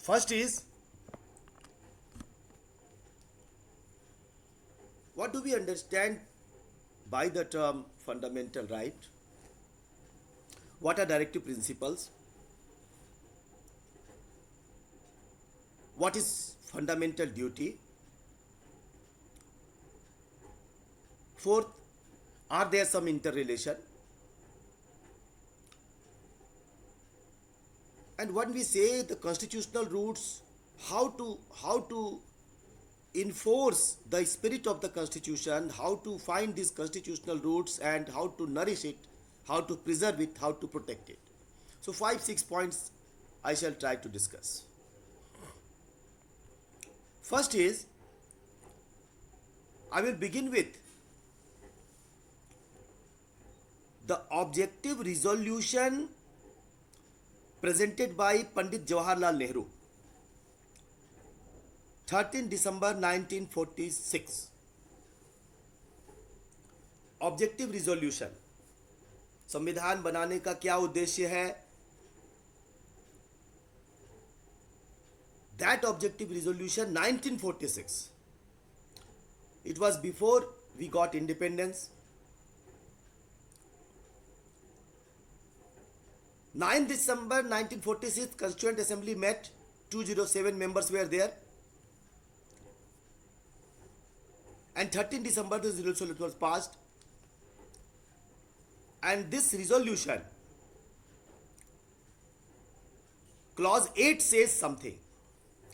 First is, what do we understand by the term fundamental right? What are directive principles? What is fundamental duty? Fourth, are there some interrelation? And when we say the constitutional roots, how to enforce the spirit of the constitution, how to find these constitutional roots and how to nourish it, how to preserve it, how to protect it. So 5-6 points I shall try to discuss. First is, I will begin with the objective resolution presented by Pandit Jawaharlal Nehru, 13 December 1946. Objective resolution, संविधान बनाने का क्या उद्देश्य है? That objective resolution 1946. It was before we got independence. 9 December 1946, Constituent Assembly met. 207 members were there. And 13 December this resolution was passed. And this resolution, clause 8 says something.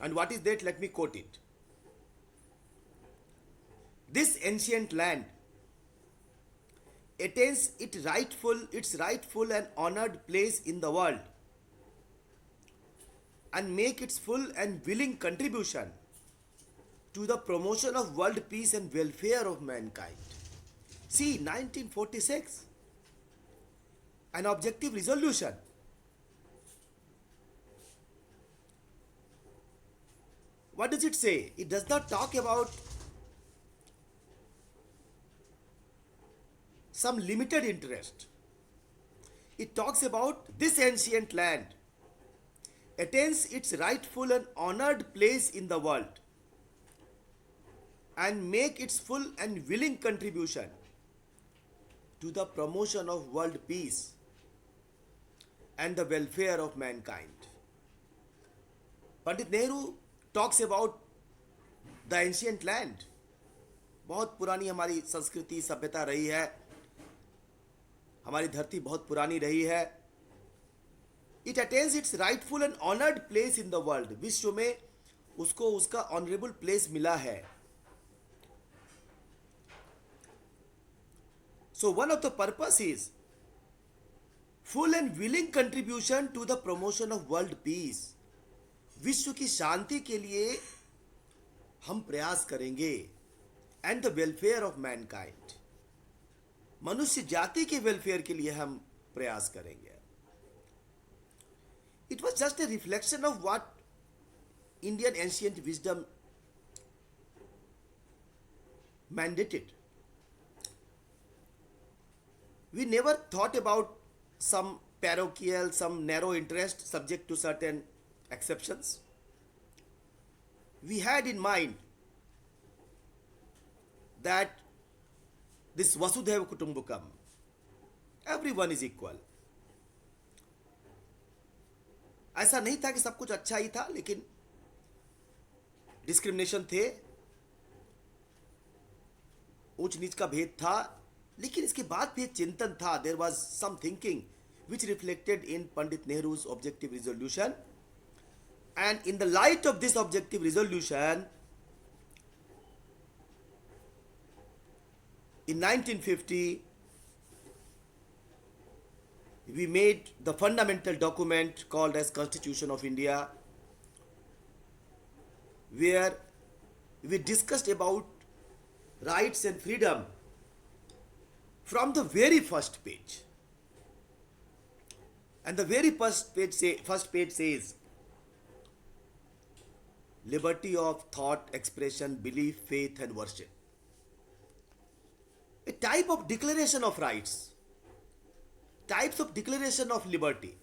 And what is that? Let me quote it. This ancient land attains its rightful and honored place in the world and make its full and willing contribution to the promotion of world peace and welfare of mankind. See, 1946, an objective resolution. What does it say? It does not talk about some limited interest. It talks about this ancient land attains its rightful and honored place in the world and make its full and willing contribution to the promotion of world peace and the welfare of mankind. Pandit Nehru talks about the ancient land. बहुत पुरानी हमारी संस्कृति सभ्यता रही है, हमारी धरती बहुत पुरानी रही है. It attains its rightful and honored place in the world. विश्व में उसको उसका ऑनरेबल प्लेस मिला है. So one of the purpose is full and willing contribution to the promotion of world peace. विश्व की शांति के लिए हम प्रयास करेंगे. And the welfare of Mankind, मनुष्य जाति के वेलफेयर के लिए हम प्रयास करेंगे. It was just a reflection of what Indian ancient wisdom mandated. We never thought about some parochial, some narrow interest subject to certain exceptions. We had in mind that this Vasudhaiva Kutumbakam, everyone is equal. ऐसा नहीं था कि सब कुछ अच्छा ही था, लेकिन discrimination थे, ऊंच नीच का भेद था, लेकिन इसके बाद भी चिंतन था. There was some thinking which reflected in Pandit Nehru's objective resolution. And in the light of this objective resolution, in 1950, we made the fundamental document called as Constitution of India, where we discussed about rights and freedom from the very first page. And the very first page says, liberty of thought, expression, belief, faith and worship. A type of declaration of rights, types of declaration of liberty,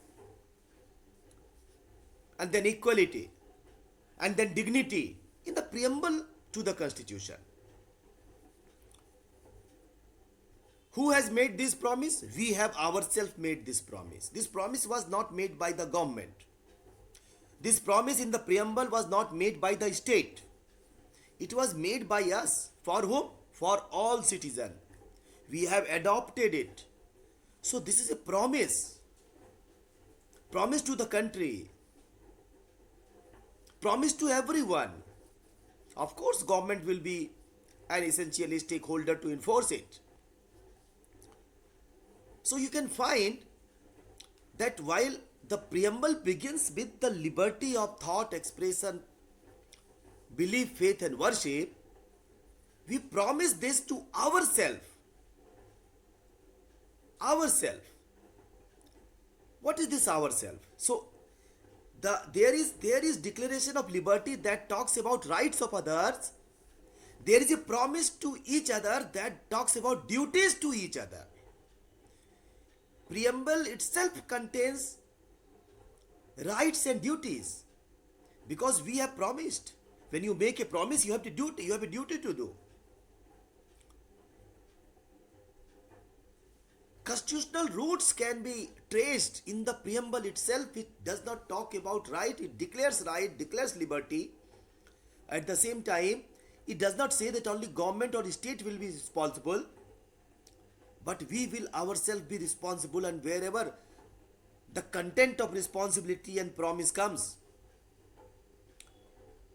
and then equality, and then dignity in the preamble to the Constitution. Who has made this promise? We have ourselves made this promise. This promise was not made by the government. This promise in the preamble was not made by the state. It was made by us. For whom? For all citizens. We have adopted it. So this is a promise. Promise to the country. Promise to everyone. Of course, government will be an essential stakeholder to enforce it. So you can find that while the preamble begins with the liberty of thought, expression, belief, faith and worship, we promise this to ourselves. Ourself. What is this ourself? So there is declaration of liberty that talks about rights of others. There is a promise to each other that talks about duties to each other. Preamble itself contains rights and duties because we have promised. When you make a promise, you have a duty to do. Constitutional roots can be traced in the preamble itself. It does not talk about right, it declares right, declares liberty. At the same time, it does not say that only government or state will be responsible, but we will ourselves be responsible, and wherever the content of responsibility and promise comes,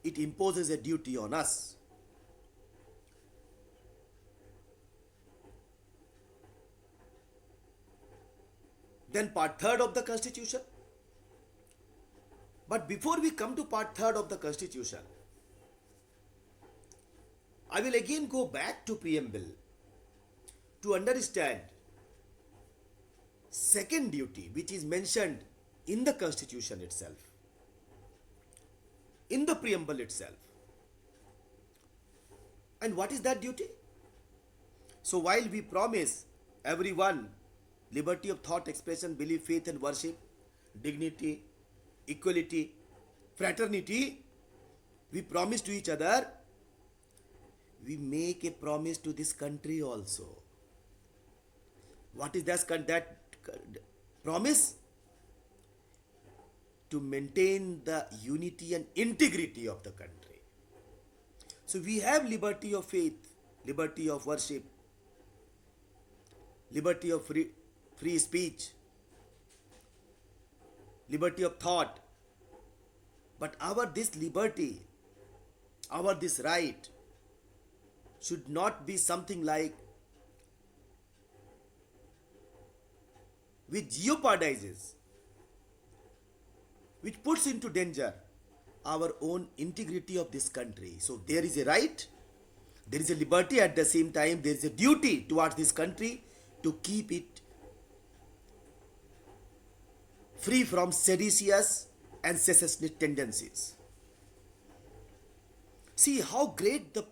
it imposes a duty on us. Then part 3rd of the Constitution. But before we come to part 3rd of the Constitution, I will again go back to preamble to understand second duty which is mentioned in the Constitution itself, in the preamble itself. And what is that duty? So while we promise everyone liberty of thought, expression, belief, faith and worship, dignity, equality, fraternity, we promise to each other, we make a promise to this country also. What is that promise? To maintain the unity and integrity of the country. So we have liberty of faith, liberty of worship, liberty of free speech, liberty of thought. But this liberty, this right should not be something like which jeopardizes, which puts into danger our own integrity of this country. So there is a right, there is a liberty, at the same time there is a duty towards this country to keep it free from seditious and secessionist tendencies. See how great the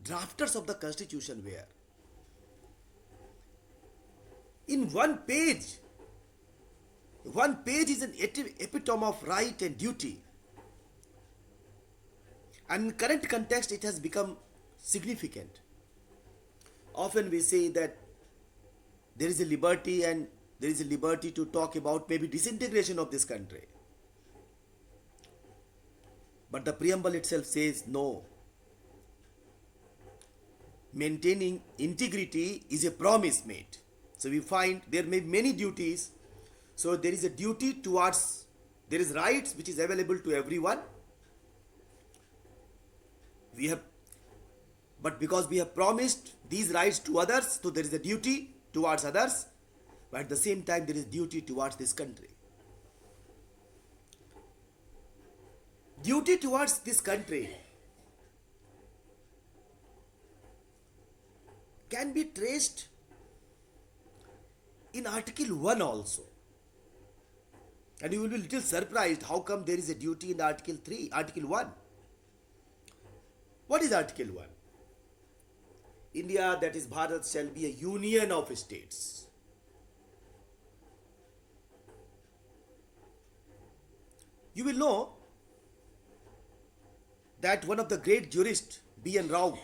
drafters of the Constitution were. In one page is an epitome of right and duty. And in current context, it has become significant. Often we say that there is a liberty, and there is a liberty to talk about maybe disintegration of this country. But the preamble itself says no. Maintaining integrity is a promise made. So we find there may be many duties. So there is a duty towards, there is rights which is available to everyone. But because we have promised these rights to others, so there is a duty towards others, but at the same time there is duty towards this country. Duty towards this country can be traced in Article 1 also. And you will be a little surprised how come there is a duty in Article 1. What is Article 1? India, that is Bharat, shall be a union of states. You will know that one of the great jurists, B.N. Rao,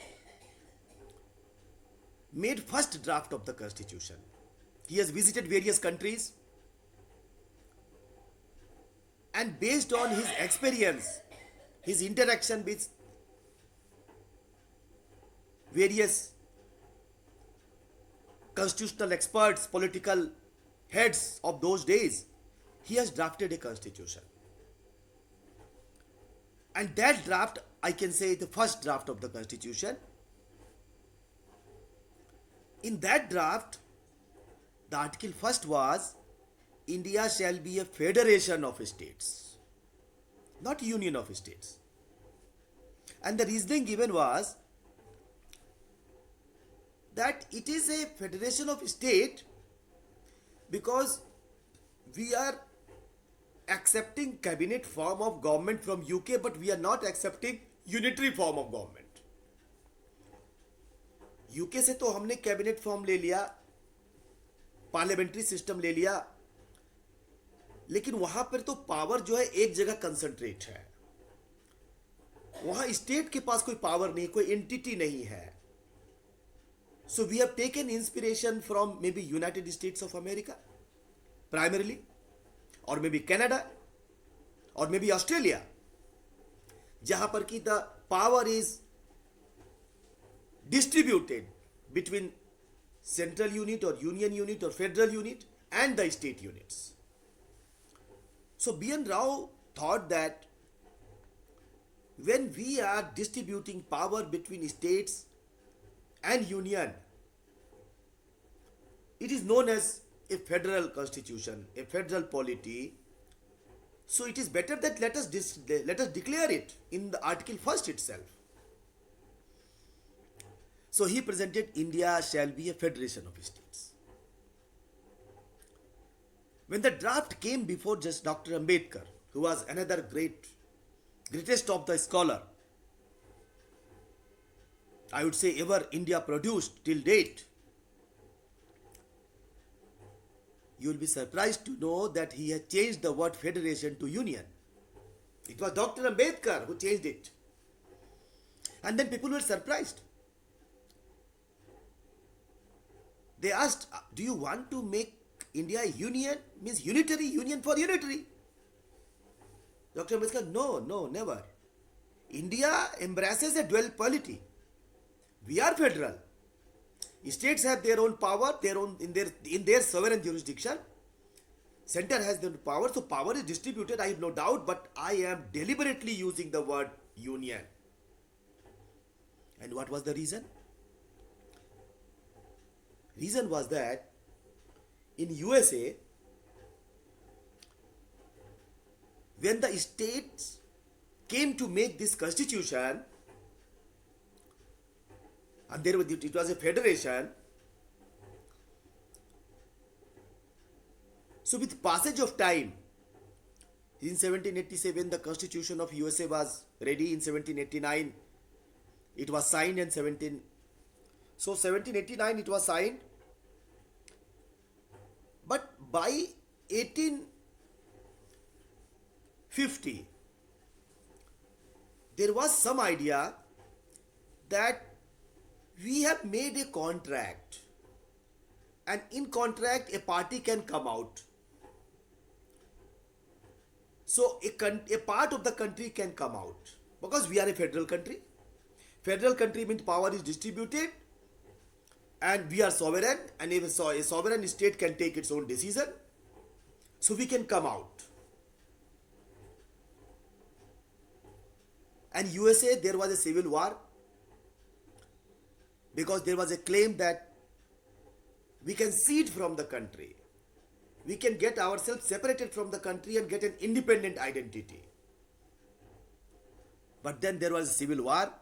made first draft of the constitution. He has visited various countries, and based on his experience, his interaction with various constitutional experts, political heads of those days, he has drafted a constitution. And that draft, I can say, the first draft of the constitution. In that draft, the article first was, India shall be a federation of states, not a union of states. And the reasoning given was that it is a federation of state because we are accepting cabinet form of government from UK, but we are not accepting unitary form of government. UK से तो हमने cabinet form ले लिया, parliamentary system ले लिया, लेकिन वहां पर तो पावर जो है एक जगह कंसंट्रेट है, वहां स्टेट के पास कोई पावर नहीं, कोई एंटिटी नहीं है. So we have taken inspiration from maybe United States of America primarily, और मे बी कनाडा, और मे बी ऑस्ट्रेलिया, जहां पर की the power is distributed between central unit or union unit or federal unit and the state units. So B.N. Rao thought that when we are distributing power between states and union, it is known as a federal constitution, a federal polity. So it is better that let us declare it in the article first itself. So he presented, India shall be a federation of states. When the draft came before just Dr. Ambedkar, who was another greatest of the scholar, I would say ever India produced till date, you will be surprised to know that he had changed the word federation to union. It was Dr. Ambedkar who changed it. And then people were surprised. They asked, do you want to make India a union? Means unitary, union for unitary. Dr. Ambedkar, no, never. India embraces a dual polity. We are federal. States have their own power, in their sovereign jurisdiction. Center has their own power, so power is distributed, I have no doubt, but I am deliberately using the word union. And what was the reason? Reason was that in USA, when the states came to make this constitution, and it was a federation, so with passage of time, in 1787 the constitution of USA was ready, in 1789 it was signed, and 1789 it was signed, but by 1850 there was some idea that we have made a contract, and in contract a party can come out. So a part of the country can come out, because we are a federal country. Federal country means power is distributed and we are sovereign, and a sovereign state can take its own decision, so we can come out. And USA, there was a civil war, because there was a claim that we can cede from the country, we can get ourselves separated from the country and get an independent identity. But then there was a civil war,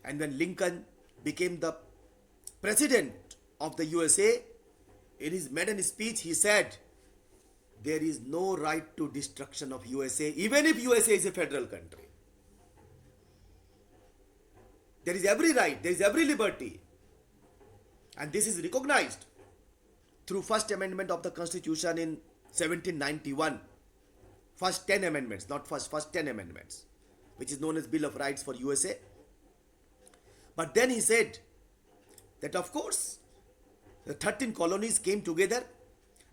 and when Lincoln became the president of the USA, in his maiden speech he said, there is no right to destruction of USA, even if USA is a federal country. There is every right, there is every liberty, and this is recognized through first amendment of the constitution in 1791. First 10 amendments, not first 10 amendments. which is known as Bill of Rights for USA. But then he said that of course the 13 colonies came together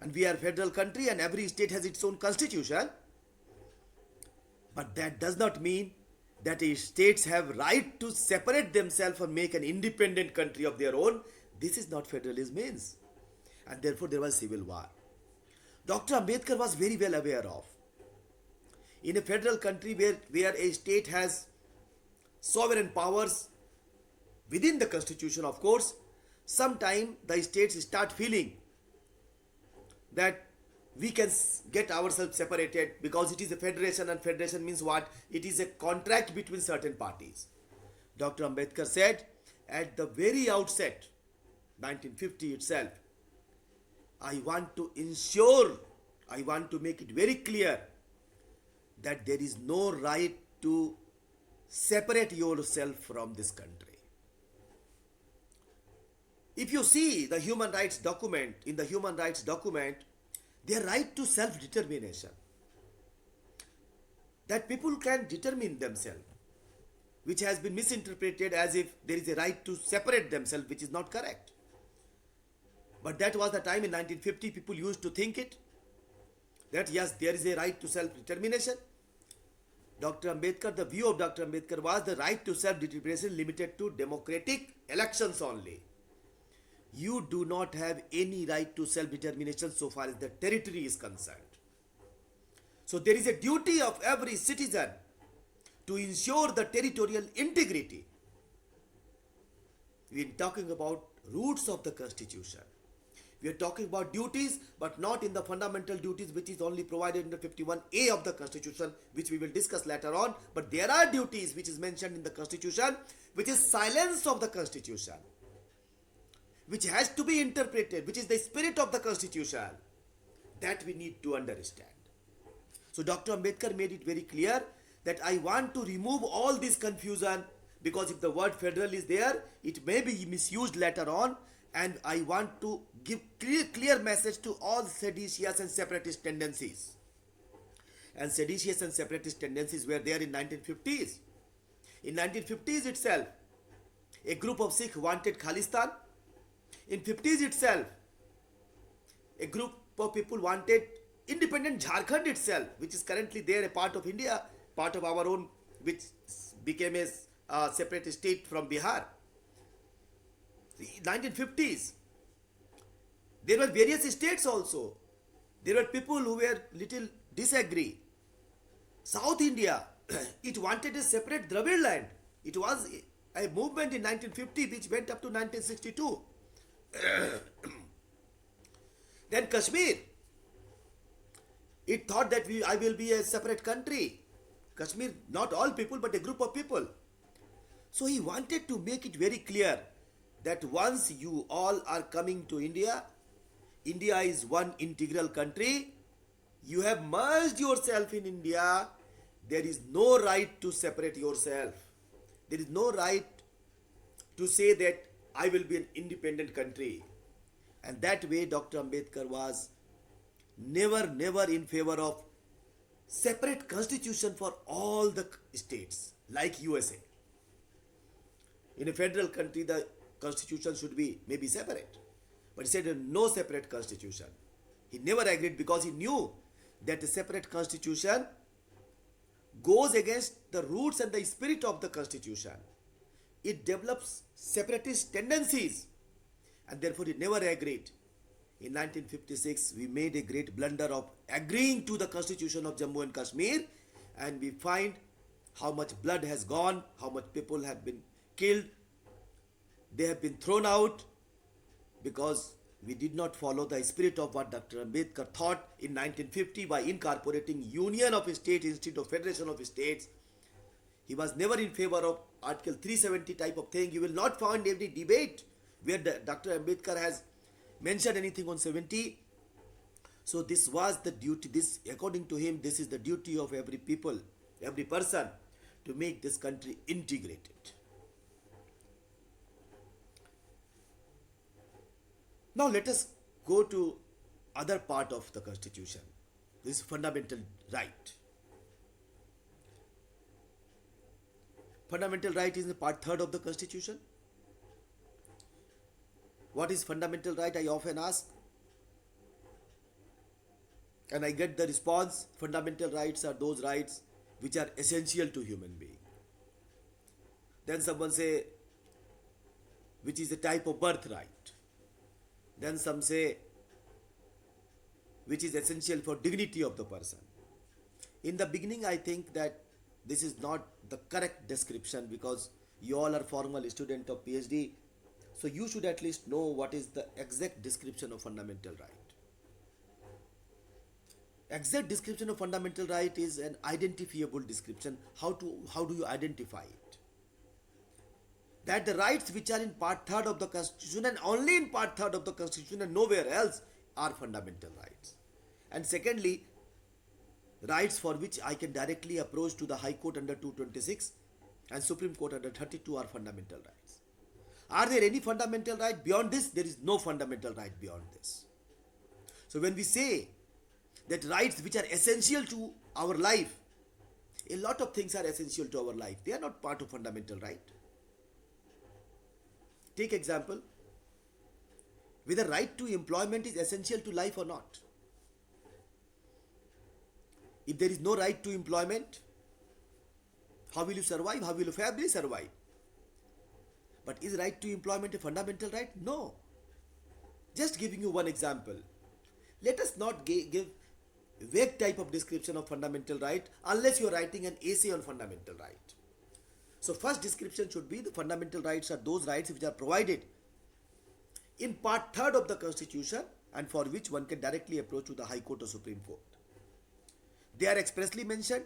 and we are a federal country and every state has its own constitution. But that does not mean that states have right to separate themselves and make an independent country of their own. This is not federalism means. And therefore there was civil war. Dr. Ambedkar was very well aware of. In a federal country where a state has sovereign powers within the constitution, of course, sometime the states start feeling that we can get ourselves separated because it is a federation, and federation means what? It is a contract between certain parties. Dr. Ambedkar said at the very outset, 1950 itself, I want to make it very clear that there is no right to separate yourself from this country. If you see the human rights document, in the human rights document, their right to self-determination, that people can determine themselves, which has been misinterpreted as if there is a right to separate themselves, which is not correct. But that was the time in 1950 people used to think it, that yes, there is a right to self-determination. Dr. Ambedkar, the view of Dr. Ambedkar was the right to self-determination limited to democratic elections only. You do not have any right to self-determination so far as the territory is concerned. So there is a duty of every citizen to ensure the territorial integrity. We are talking about roots of the constitution. We are talking about duties, but not in the fundamental duties which is only provided in the 51A of the constitution, which we will discuss later on. But there are duties which is mentioned in the constitution, which is silence of the constitution, which has to be interpreted, which is the spirit of the constitution, that we need to understand. So Dr. Ambedkar made it very clear that I want to remove all this confusion, because if the word federal is there, it may be misused later on, and I want to give clear message to all seditious and separatist tendencies. And seditious and separatist tendencies were there in 1950s. In 1950s itself, a group of Sikhs wanted Khalistan. In 50s itself, a group of people wanted independent Jharkhand itself, which is currently there, a part of India, part of our own, which became a separate state from Bihar. The 1950s, there were various states also. There were people who were little disagree. South India, it wanted a separate Dravid land. It was a movement in 1950 which went up to 1962. Then Kashmir, it thought that I will be a separate country. Kashmir, not all people, but a group of people. So he wanted to make it very clear that once you all are coming to India, India is one integral country. You have merged yourself in India. There is no right to separate yourself. There is no right to say that I will be an independent country. And that way Dr. Ambedkar was never in favor of separate constitution for all the states like USA. In a federal country, the constitution should be maybe separate. But he said no separate constitution. He never agreed because he knew that a separate constitution goes against the roots and the spirit of the constitution. It develops separatist tendencies, and therefore he never agreed. In 1956, we made a great blunder of agreeing to the constitution of Jammu and Kashmir, and we find how much blood has gone, how much people have been killed. They have been thrown out because we did not follow the spirit of what Dr. Ambedkar thought in 1950 by incorporating union of states instead of federation of states. He was never in favor of Article 370 type of thing. You will not find any debate where Dr. Ambedkar has mentioned anything on 70. So this was the duty, this according to him, this is the duty of every people, every person, to make this country integrated. Now let us go to other part of the constitution. This is fundamental right. Fundamental right is in part 3rd of the Constitution. What is fundamental right? I often ask, and I get the response: fundamental rights are those rights which are essential to human being. Then someone say, which is a type of birthright. Then some say, which is essential for dignity of the person. In the beginning, I think that this is not the correct description, because you all are formal student of PhD, so you should at least know what is the exact description of fundamental right. Exact description of fundamental right is an identifiable description. How do you identify it? That the rights which are in part 3rd of the Constitution, and only in part 3rd of the Constitution and nowhere else, are fundamental rights. And secondly, rights for which I can directly approach to the High Court under 226 and Supreme Court under 32 are fundamental rights. Are there any fundamental right beyond this? There is no fundamental right beyond this. So when we say that rights which are essential to our life, a lot of things are essential to our life. They are not part of fundamental right. Take example, whether right to employment is essential to life or not. If there is no right to employment, how will you survive? How will your family survive? But is right to employment a fundamental right? No. Just giving you one example. Let us not give vague type of description of fundamental right unless you are writing an essay on fundamental right. So first description should be: the fundamental rights are those rights which are provided in part 3rd of the Constitution and for which one can directly approach to the High Court or Supreme Court. They are expressly mentioned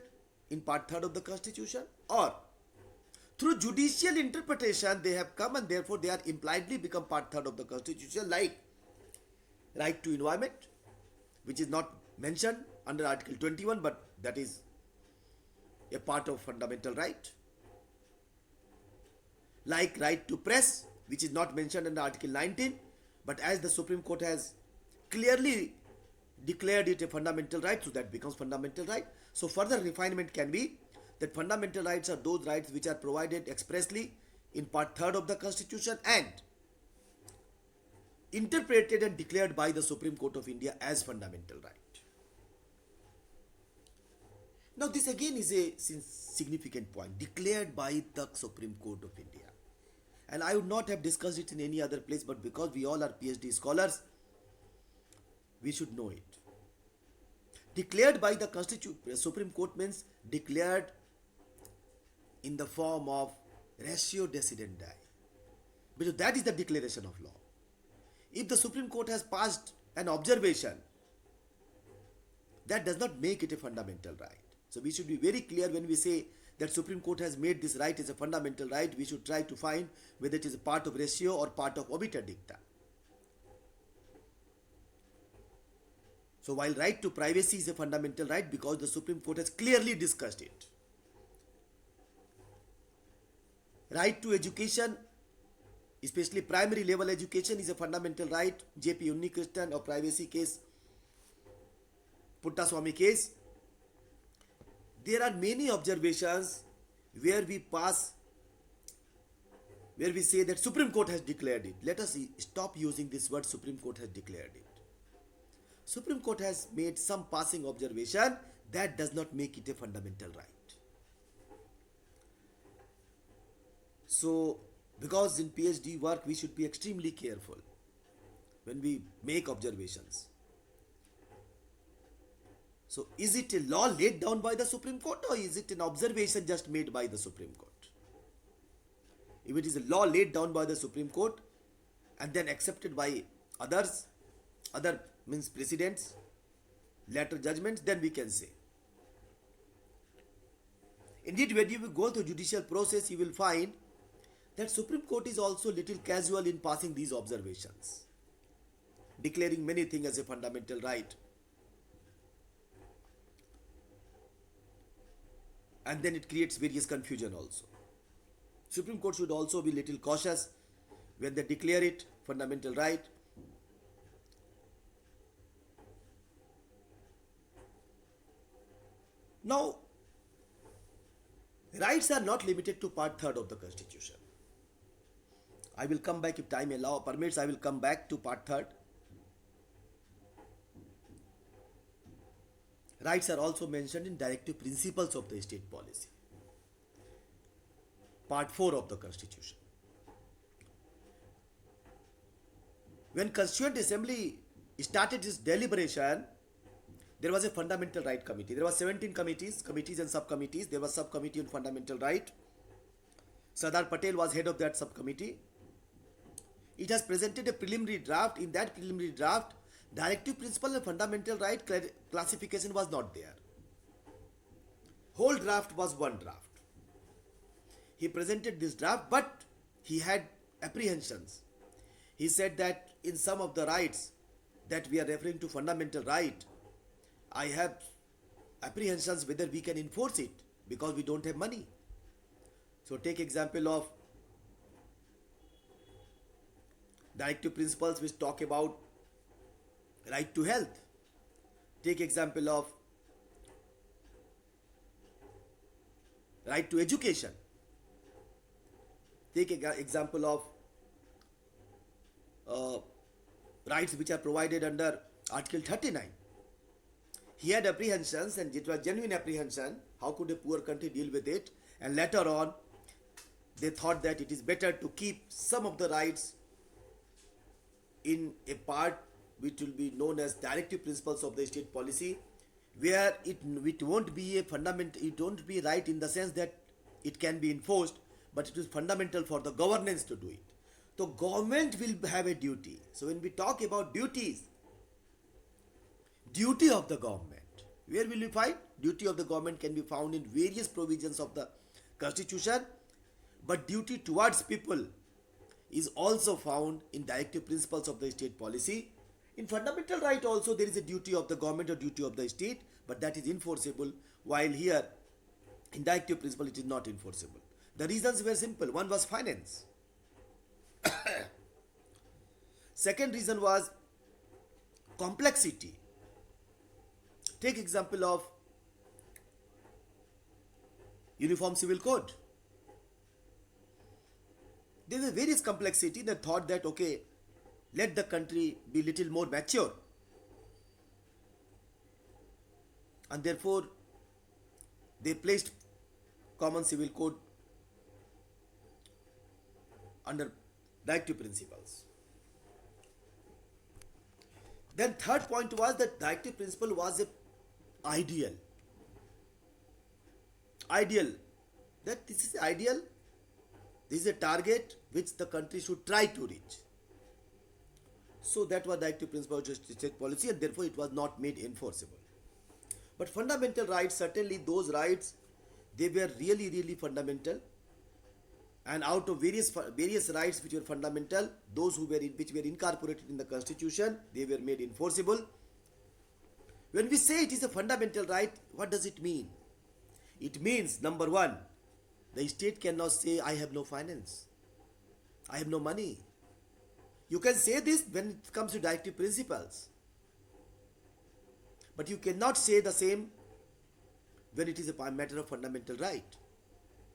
in part 3rd of the Constitution, or through judicial interpretation they have come and therefore they are impliedly become part 3rd of the Constitution, like right to environment, which is not mentioned under Article 21, but that is a part of fundamental right. Like right to press, which is not mentioned under Article 19, but as the Supreme Court has clearly declared it a fundamental right, so that becomes fundamental right. So further refinement can be that fundamental rights are those rights which are provided expressly in part 3rd of the Constitution and interpreted and declared by the Supreme Court of India as fundamental right. Now this again is a significant point, declared by the Supreme Court of India. And I would not have discussed it in any other place, but because we all are PhD scholars, we should know it. Declared by the Supreme Court means declared in the form of ratio decidendi, because that is the declaration of law. If the Supreme Court has passed an observation, that does not make it a fundamental right. So we should be very clear when we say that Supreme Court has made this right as a fundamental right. We should try to find whether it is a part of ratio or part of obiter dicta. So while right to privacy is a fundamental right because the Supreme Court has clearly discussed it. Right to education, especially primary level education, is a fundamental right. J.P. Unnikrishnan or privacy case, Puttaswamy case. There are many observations where we say that Supreme Court has declared it. Let us stop using this word Supreme Court has declared it. Supreme Court has made some passing observation, that does not make it a fundamental right. So, because in PhD work we should be extremely careful when we make observations. So, is it a law laid down by the Supreme Court or is it an observation just made by the Supreme Court? If it is a law laid down by the Supreme Court and then accepted by others, other means precedents, later judgments, then we can say. Indeed, when you go through judicial process, you will find that Supreme Court is also little casual in passing these observations, declaring many things as a fundamental right. And then it creates various confusion also. Supreme Court should also be little cautious when they declare it fundamental right. Now, Rights are not limited to part 3rd of the Constitution. I will come back if time permits. I will come back to part 3rd. Rights are also mentioned in directive principles of the state policy, part 4 of the Constitution. When Constituent Assembly started its deliberation, there was a fundamental right committee. There were 17 committees and subcommittees. There was subcommittee on fundamental right. Sardar Patel was head of that subcommittee. It has presented a preliminary draft. In that preliminary draft, directive principle and fundamental right classification was not there. Whole draft was one draft. He presented this draft, but he had apprehensions. He said that in some of the rights that we are referring to fundamental right, I have apprehensions whether we can enforce it because we don't have money. So take example of directive principles which talk about right to health. Take example of right to education. Take example of rights which are provided under Article 39. He had apprehensions, and it was genuine apprehension. How could a poor country deal with it? And later on, they thought that it is better to keep some of the rights in a part which will be known as directive principles of the state policy, where it won't be a fundamental, it won't be right in the sense that it can be enforced, but it is fundamental for the governance to do it. So government will have a duty. So when we talk about duties, duty of the government, where will you find? Duty of the government can be found in various provisions of the Constitution, but duty towards people is also found in directive principles of the state policy. In fundamental right also there is a duty of the government or duty of the state, but that is enforceable, while here in directive principle it is not enforceable. The reasons were simple. One was finance. Second reason was complexity. Take example of Uniform Civil Code. There were various complexity that thought that okay, let the country be little more mature, and therefore they placed Common Civil Code under directive principles. Then third point was that directive principle was a ideal, that this is ideal, this is a target which the country should try to reach. So that was directive principle of state policy, and therefore it was not made enforceable. But fundamental rights, certainly those rights, they were really fundamental, and out of various rights which were fundamental, those which were incorporated in the Constitution, they were made enforceable. When we say it is a fundamental right, what does it mean? It means, number one, the state cannot say I have no finance, I have no money. You can say this when it comes to directive principles, but you cannot say the same when it is a matter of fundamental right.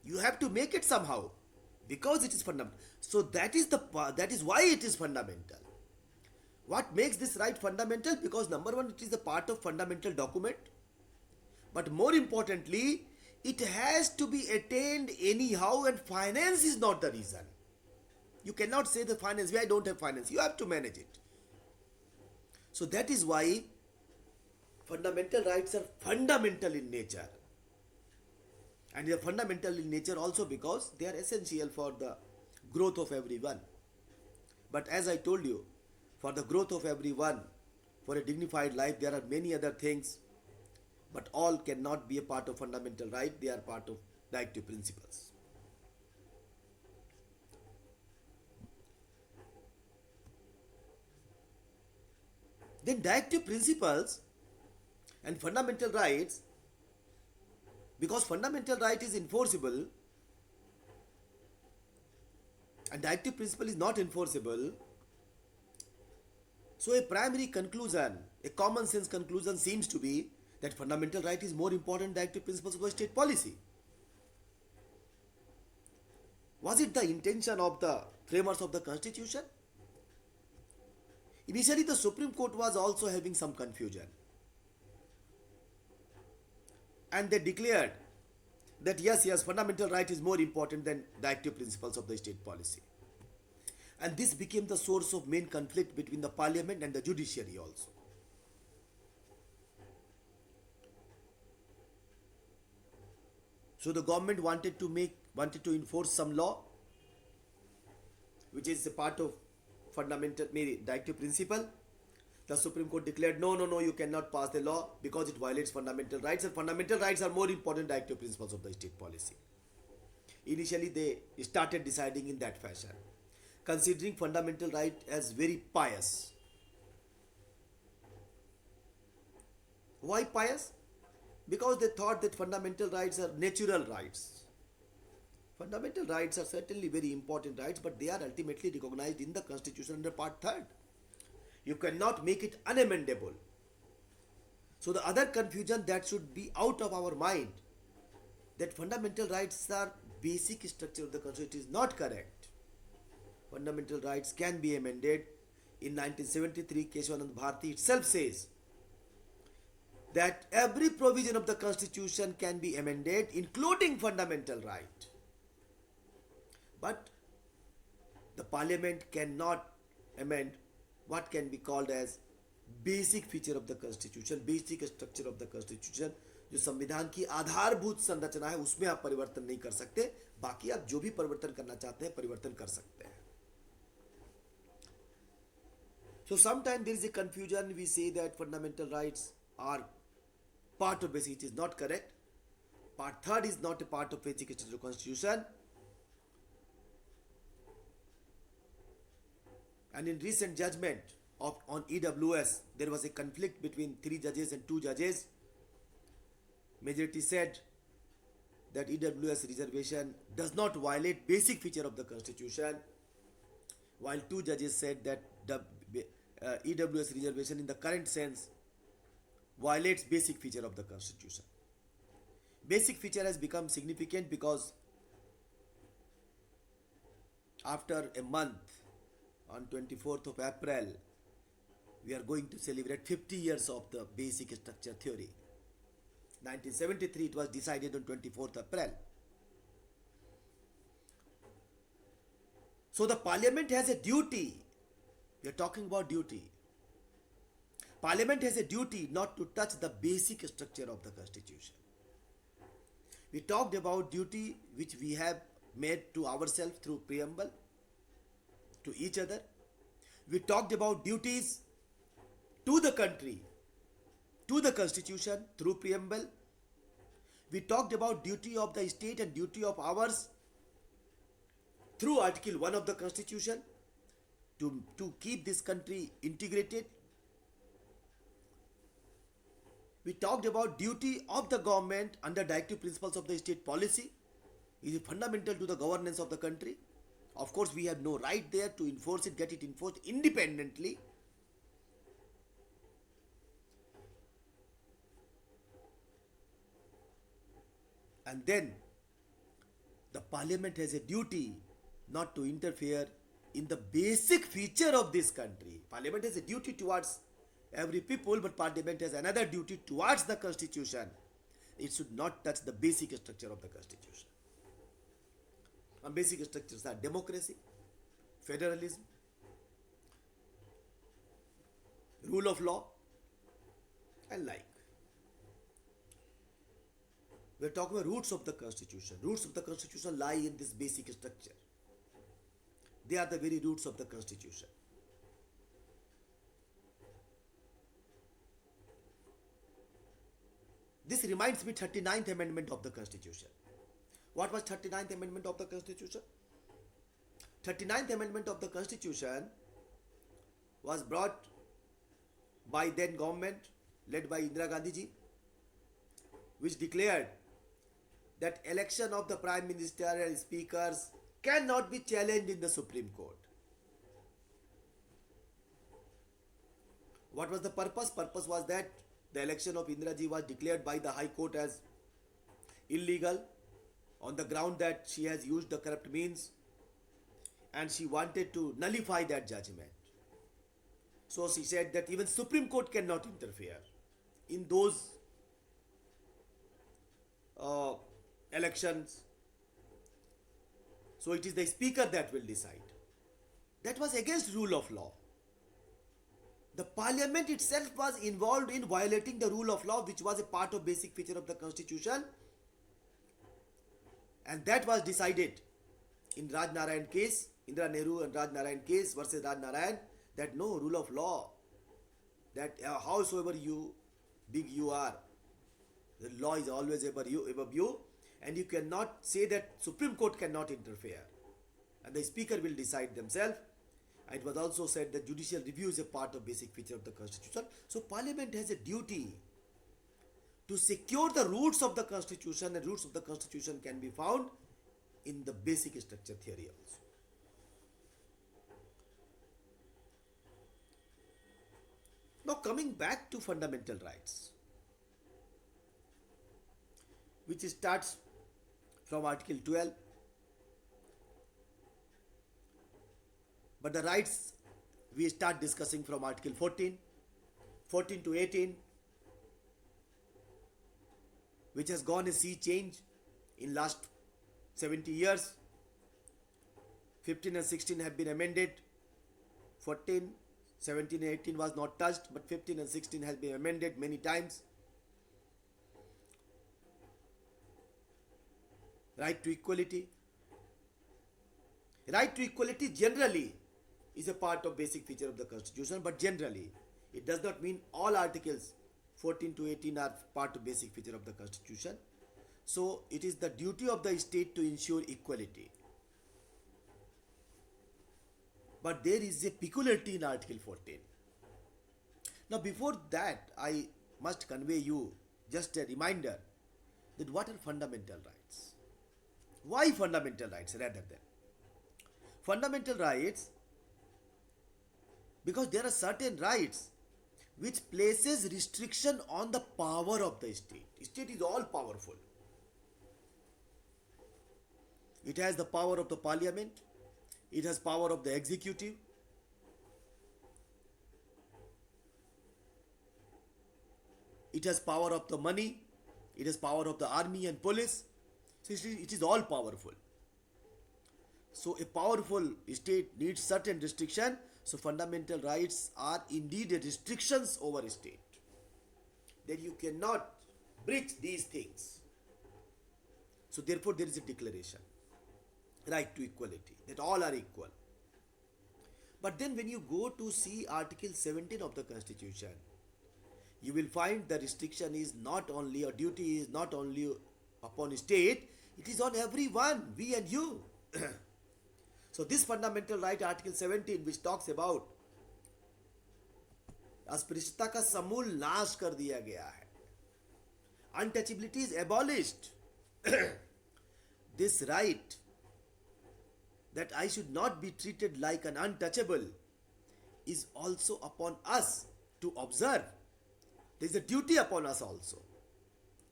You have to make it somehow, because it is fundamental. So that is why it is fundamental. What makes this right fundamental? Because number one, it is a part of fundamental document, but more importantly, it has to be attained anyhow, and finance is not the reason. You cannot say the finance, I don't have finance. You have to manage it. So that is why fundamental rights are fundamental in nature. And they are fundamental in nature also because they are essential for the growth of everyone. But as I told you, for the growth of everyone, for a dignified life, there are many other things, but all cannot be a part of fundamental right. They are part of directive principles. Then directive principles and fundamental rights, because fundamental right is enforceable and directive principle is not enforceable, so a primary conclusion, a common sense conclusion seems to be that fundamental right is more important than directive principles of state policy. Was it the intention of the framers of the constitution? Initially, the Supreme Court was also having some confusion, and they declared that yes, fundamental right is more important than directive principles of the state policy. And this became the source of main conflict between the parliament and the judiciary also. So the government wanted to enforce some law which is a part of fundamental directive principle. The Supreme Court declared no, you cannot pass the law because it violates fundamental rights, and fundamental rights are more important directive principles of the state policy. Initially they started deciding in that fashion, considering fundamental right as very pious. Why pious? Because they thought that fundamental rights are natural rights. Fundamental rights are certainly very important rights, but they are ultimately recognized in the Constitution under Part 3. You cannot make it unamendable. So the other confusion that should be out of our mind, that fundamental rights are basic structure of the Constitution, is not correct. Fundamental rights can be amended. In 1973, Keshavanand Bharati itself says that every provision of the Constitution can be amended, including fundamental right. But the parliament cannot amend what can be called as basic feature of the Constitution, basic structure of the Constitution. जो संविधान की आधारभूत संरचना है उसमें आप परिवर्तन नहीं कर सकते, बाकी आप जो भी परिवर्तन करना चाहते हैं परिवर्तन कर सकते हैं. So sometimes there is a confusion. We say that fundamental rights are part of basic. It is not correct. Part 3 is not a part of basic structure of the Constitution. And in recent judgment on EWS, there was a conflict between 3 judges and 2 judges. Majority said that EWS reservation does not violate basic feature of the Constitution, while 2 judges said that the EWS reservation in the current sense violates basic feature of the Constitution. Basic feature has become significant because after a month, on 24th of April, we are going to celebrate 50 years of the basic structure theory. 1973, it was decided on 24th April. So the parliament has a duty. We are talking about duty. Parliament has a duty not to touch the basic structure of the Constitution. We talked about duty which we have made to ourselves through preamble, to each other. We talked about duties to the country, to the Constitution through preamble. We talked about duty of the state and duty of ours through Article 1 of the Constitution to keep this country integrated. We talked about duty of the government under directive principles of the state policy. It is fundamental to the governance of the country. Of course, we have no right there to enforce it, get it enforced independently. And then the parliament has a duty not to interfere in the basic feature of this country. Parliament has a duty towards every people, but parliament has another duty towards the Constitution. It should not touch the basic structure of the Constitution. And basic structures are democracy, federalism, rule of law, and like. We are talking about roots of the Constitution. Roots of the Constitution lie in this basic structure. They are the very roots of the Constitution. This reminds me 39th Amendment of the Constitution. What was 39th Amendment of the Constitution? 39th Amendment of the Constitution was brought by then government led by Indira Gandhi ji, which declared that election of the Prime Minister and speakers cannot be challenged in the Supreme Court. What was the purpose? Purpose was that the election of Indira ji was declared by the High Court as illegal on the ground that she has used the corrupt means and she wanted to nullify that judgment. So she said that even Supreme Court cannot interfere in those uh, elections. So it is the speaker that will decide. That was against rule of law. The parliament itself was involved in violating the rule of law, which was a part of basic feature of the constitution, and that was decided in Raj Narayan case, Indira Nehru and Raj Narayan case versus Raj Narayan, that no rule of law, that howsoever big you are, the law is always above you, and you cannot say that Supreme Court cannot interfere, and the speaker will decide themselves. It was also said that judicial review is a part of basic feature of the constitution. So parliament has a duty to secure the roots of the constitution, and roots of the constitution can be found in the basic structure theory also. Now coming back to fundamental rights, which starts from Article 12. But the rights we start discussing from Article 14, 14 to 18, which has gone a sea change in last 70 years. 15 and 16 have been amended. 14, 17 and 18 was not touched, but 15 and 16 has been amended many times. Right to equality. Right to equality generally is a part of basic feature of the constitution, but generally it does not mean all articles 14 to 18 are part of basic feature of the constitution. So it is the duty of the state to ensure equality. But there is a peculiarity in Article 14. Now before that, I must convey you just a reminder that what are fundamental rights? Why fundamental rights rather than? Fundamental rights, because there are certain rights which places restriction on the power of the state. State is all powerful. It has the power of the parliament. It has power of the executive. It has power of the money. It has power of the army and police. So it is all powerful. So a powerful state needs certain restriction. So fundamental rights are indeed a restrictions over a state. That you cannot breach these things. So therefore there is a declaration. Right to equality. That all are equal. But then when you go to see Article 17 of the Constitution, you will find the restriction is not only, or duty is not only upon state, it is on everyone, we and you. So this fundamental right, Article 17, which talks about अस्पृश्यता का समूल नाश कर दिया गया है. Untouchability is abolished. This right that I should not be treated like an untouchable is also upon us to observe. There is a duty upon us also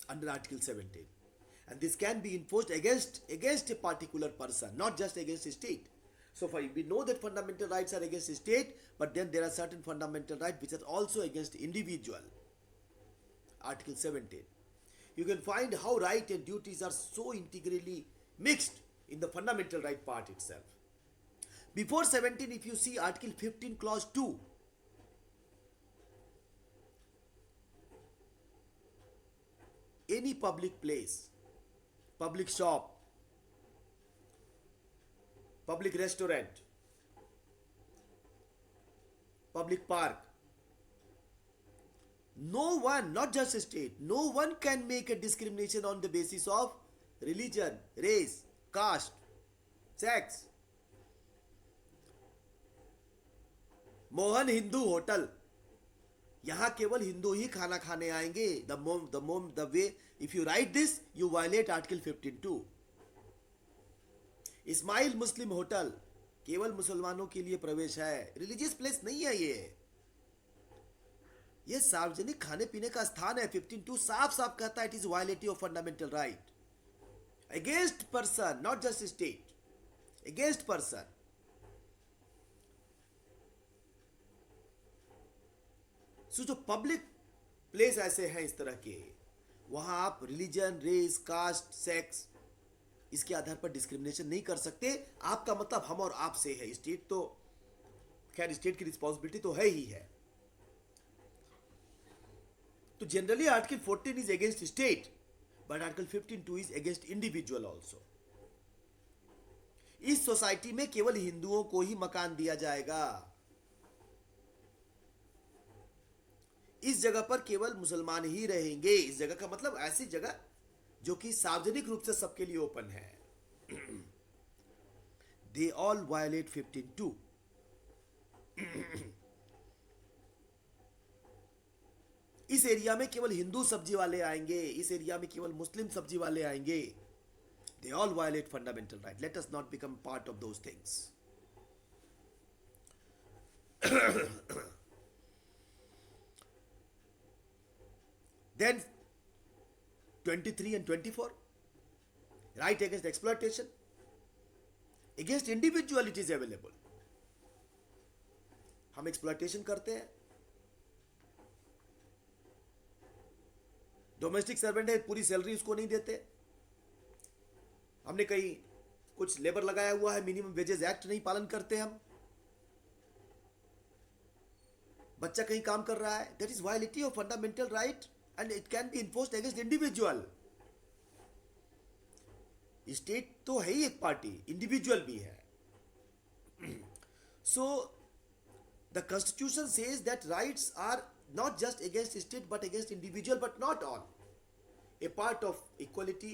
under Article 17. And this can be enforced against a particular person, not just against a state. So we know that fundamental rights are against a state, but then there are certain fundamental rights which are also against individual. Article 17. You can find how right and duties are so integrally mixed in the fundamental right part itself. Before 17, if you see Article 15, Clause 2, any public place, public shop, public restaurant, public park, no one, not just a state, no one can make a discrimination on the basis of religion, race, caste, sex. Mohan Hindu hotel, यहाँ केवल हिंदू ही खाना खाने आएंगे. The way, if you write this, you violate Article 15(2). Ismail Muslim hotel, केवल मुसलमानों के लिए प्रवेश है. रिलीजियस प्लेस नहीं है ये सार्वजनिक खाने पीने का स्थान है. 15(2) साफ साफ कहता है it is violative of fundamental right. against person, not just state, against person. सो जो पब्लिक प्लेस ऐसे हैं इस तरह के, वहां आप रिलीजन, रेस, कास्ट, सेक्स, इसके आधार पर डिस्क्रिमिनेशन नहीं कर सकते. आपका मतलब हम और आप से है. स्टेट तो खैर स्टेट की रिस्पॉन्सिबिलिटी तो है ही है. तो generally article 14 is against state, but article 15(2) is against individual also. इस सोसाइटी में केवल हिंदुओं को ही मकान दिया जाएगा. इस जगह पर केवल मुसलमान ही रहेंगे. इस जगह का मतलब ऐसी जगह जो कि सार्वजनिक रूप से सबके लिए ओपन है. They all violate 15(2). इस एरिया में केवल हिंदू सब्जी वाले आएंगे. इस एरिया में केवल मुस्लिम सब्जी वाले आएंगे. They all violate fundamental right. Let us not become part of those things. Then 23 and 24, right against exploitation. Against individual it is available. हम एक्सप्लॉयटेशन करते हैं. डोमेस्टिक सर्वेंट है, पूरी सैलरी उसको नहीं देते. हमने कहीं कुछ लेबर लगाया हुआ है, मिनिमम वेजेस एक्ट नहीं पालन करते हम. बच्चा कहीं काम कर रहा है, that is violating of fundamental right and it can be enforced against individual. State तो है ही एक पार्टी, इंडिविजुअल भी है. So the constitution says that rights are not just against state but against individual, but not all. A part of equality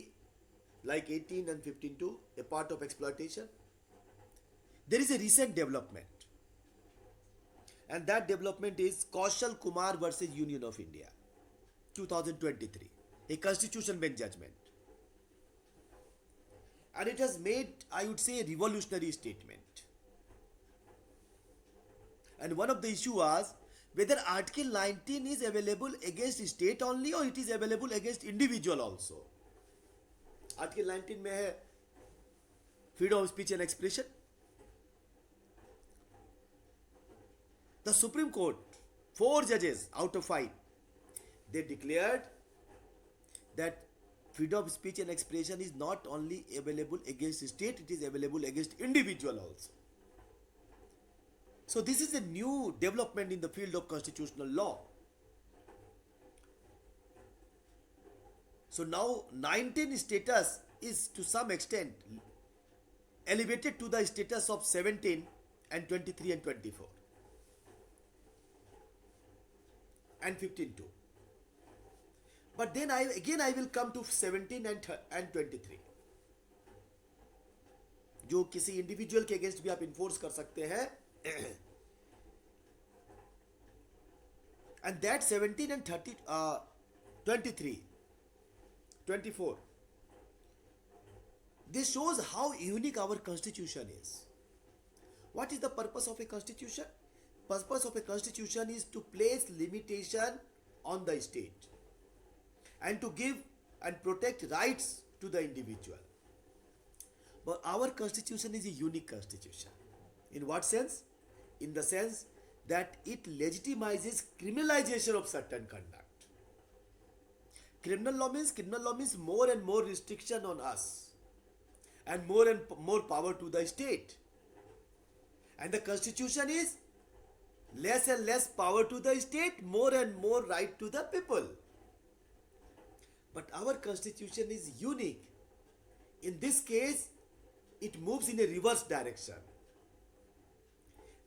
like 18 and 15(2), a part of exploitation. There is a recent development, and that development is Kaushal Kumar versus Union of India 2023, a constitution bench judgment. And it has made, I would say, a revolutionary statement. And one of the issue was whether Article 19 is available against state only or it is available against individual also. Article 19 में है freedom of speech and expression. The Supreme Court, 4 judges out of 5, they declared that freedom of speech and expression is not only available against state, it is available against individual also. So this is a new development in the field of constitutional law. So now 19 status is to some extent elevated to the status of 17 and 23 and 24 and 15(2). But then I will come to 17 and 23, जो किसी individual के against भी आप enforce कर सकते हैं. And that 17 and 23, 24, this shows how unique our constitution is. What is the purpose of a constitution? Purpose of a constitution is to place limitation on the state and to give and protect rights to the individual. But our constitution is a unique constitution. In what sense? In the sense that it legitimizes criminalization of certain conduct. Criminal law means more and more restriction on us and more power to the state. And the constitution is less and less power to the state, more and more right to the people. But our constitution is unique. In this case, it moves in a reverse direction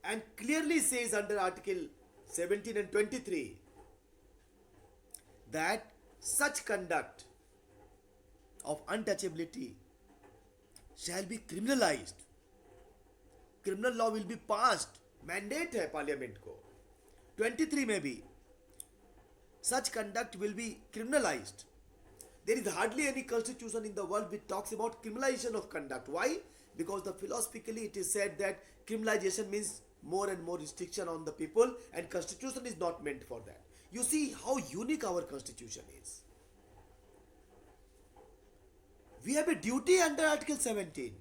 and clearly says under Article 17 and 23 that such conduct of untouchability shall be criminalized. Criminal law will be passed. Mandate है parliament को. 23 में भी such conduct will be criminalized. There is hardly any constitution in the world which talks about criminalization of conduct. Why? Because philosophically it is said that criminalization means more and more restriction on the people, and constitution is not meant for that. You see how unique our constitution is. We have a duty under Article 17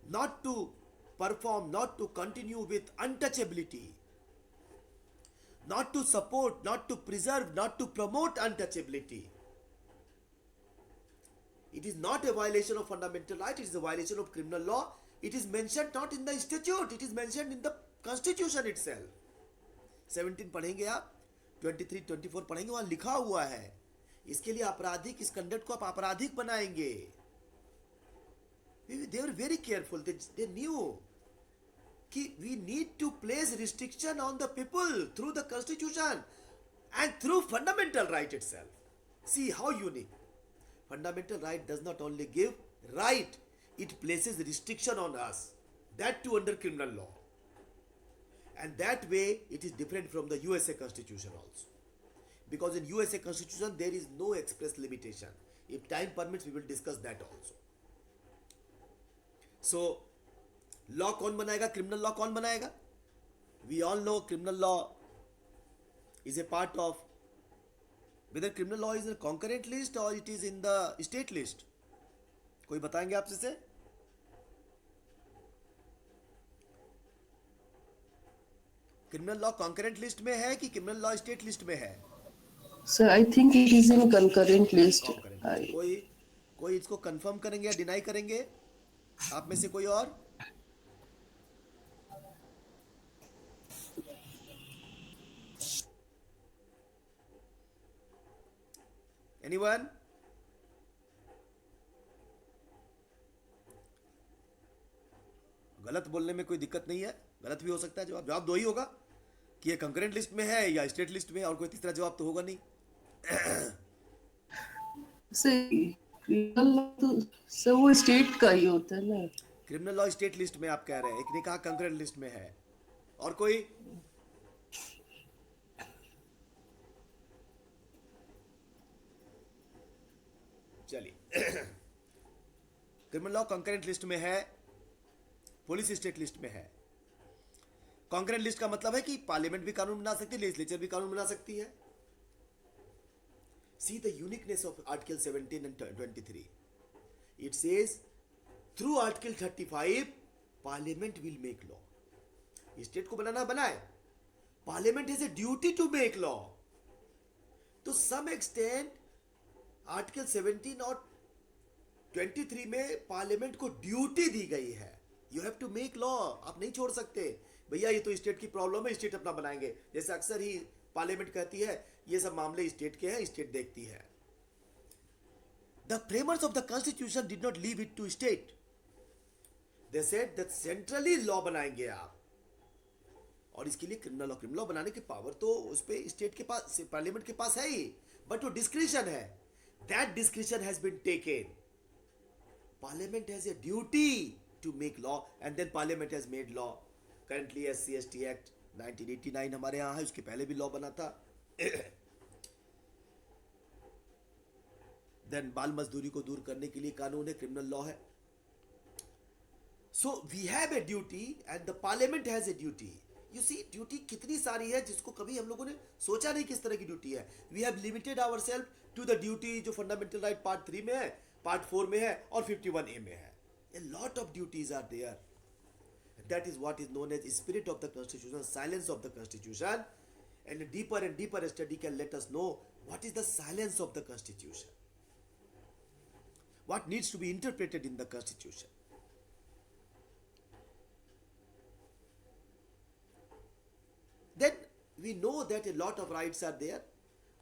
not to perform, not to continue with untouchability, not to support, not to preserve, not to promote untouchability. It is not a violation of fundamental right, it is a violation of criminal law. It is mentioned not in the statute, it is mentioned in the constitution itself. 17 पढ़ेंगे आप, 23, 24 पढ़ेंगे, वहां लिखा हुआ है. इसके लिए आपराधिक, इस कंडक्ट को आप आपराधिक बनाएंगे. They were very careful. They knew कि we need to place restriction on the people through the constitution and through fundamental right itself. See how unique. Fundamental right does not only give right, it places restriction on us. That too under criminal law. And that way it is different from the USA Constitution also. Because in USA Constitution there is no express limitation. If time permits we will discuss that also. So law कौन बनाएगा, criminal law कौन बनाएगा? We all know criminal law is a part of, whether criminal law is in concurrent list और it is in the state list. कोई बताएंगे आपसे से? Criminal law concurrent list में है कि क्रिमिनल लॉ स्टेट लिस्ट में है? Sir I think it is in concurrent list. कोई इसको कंफर्म करेंगे या डिनाई करेंगे आप में से कोई और? Anyone? गलत बोलने में कोई दिक्कत नहीं है, गलत भी हो सकता है जवाब. जवाब दो ही होगा कि ये कंकरेंट लिस्ट में है या स्टेट लिस्ट में, और कोई तीसरा जवाब तो होगा नहीं. क्रिमिनल लॉ तो सर वो स्टेट का ही होता है ना. क्रिमिनल लॉ स्टेट लिस्ट में आप कह रहे हैं, एक ने कहा कंकरेंट लिस्ट में है. और कोई? चलिए क्रिमिनल लॉ कंकरेंट लिस्ट में है, पुलिस स्टेट लिस्ट में है. कंकरेंट लिस्ट का मतलब है कि पार्लियामेंट भी कानून बना सकती है, लेजिस्लेचर भी कानून बना सकती है. See the uniqueness of article 17 and 23. It says through article 35 parliament will make law. State को बनाना बनाए, parliament has a duty to make law. तो सम एक्सटेंट आर्टिकल 17 और 23 में पार्लियामेंट को ड्यूटी दी गई है. You have to make law. आप नहीं छोड़ सकते भैया ये तो स्टेट की प्रॉब्लम है, स्टेट अपना बनाएंगे. जैसे अक्सर ही पार्लियामेंट कहती है ये सब मामले स्टेट के हैं, स्टेट देखती है. The framers of the constitution did not leave it to state. They said that centrally law बनाएंगे आप, और इसके लिए क्रिमिनल लॉ बनाने की पावर तो उस पे स्टेट के पास, पार्लियामेंट के पास है ही, बट वो डिस्क्रिशन है. That discretion has been taken. Parliament has a duty to make law, and then Parliament has made law. Currently SC/ST Act 1989 हमारे यहाँ है, उसके पहले भी लॉ बना था. Then बाल मजदूरी को दूर करने के लिए कानून है, क्रिमिनल लॉ है. So we have a duty and the Parliament has a duty. You see duty कितनी सारी है जिसको कभी हम लोगों ने सोचा नहीं किस तरह की ड्यूटी है. We have limited ourselves to the duty जो फंडामेंटल राइट पार्ट 3 में है, पार्ट 4 में है और 51A में है. A lot of duties are there. That is what is known as spirit of the constitution, silence of the constitution. And a deeper and deeper study can let us know what is the silence of the constitution, what needs to be interpreted in the constitution. Then we know that a lot of rights are there.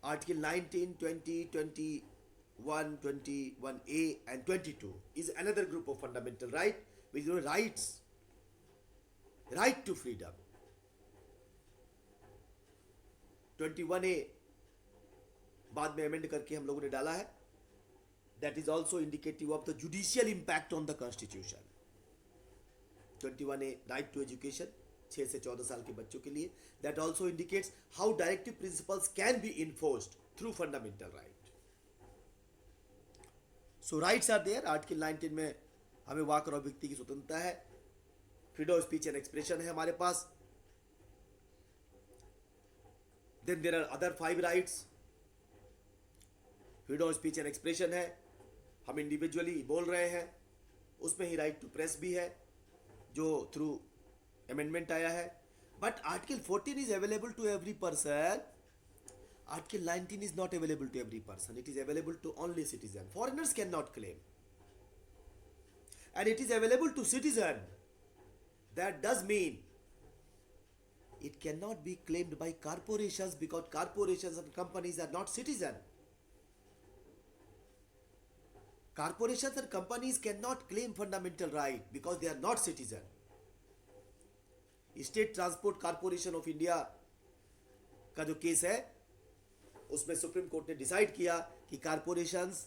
Article 19, 20, 21, 21A and 22 is another group of fundamental right, which is rights. Right to freedom. 21A बाद में amend करके हम लोगों ने डाला है. That is also indicative of the judicial impact on the constitution. 21A right to education 6 से 14 साल के बच्चों के लिए. That also indicates how directive principles can be enforced through fundamental right. So rights are there. Article 19 में हमें वाक और अभिव्यक्ति की स्वतंत्रता है. Freedom of speech and expression है हमारे पास. Then there are other 5 rights. Freedom of speech and expression है, हम इंडिविजुअली बोल रहे हैं, उसमें ही राइट टू प्रेस भी है जो थ्रू अमेंडमेंट आया है. But article 14 is available to every person. Article 19 is not available to every person. It is available to only citizen. Foreigners cannot claim. And it is available to citizen. That does mean it cannot be claimed by corporations because corporations and companies are not citizen. Corporations and companies cannot claim fundamental right because they are not citizen. State Transport Corporation of India का जो case है उसमें supreme court ने decide किया कि corporations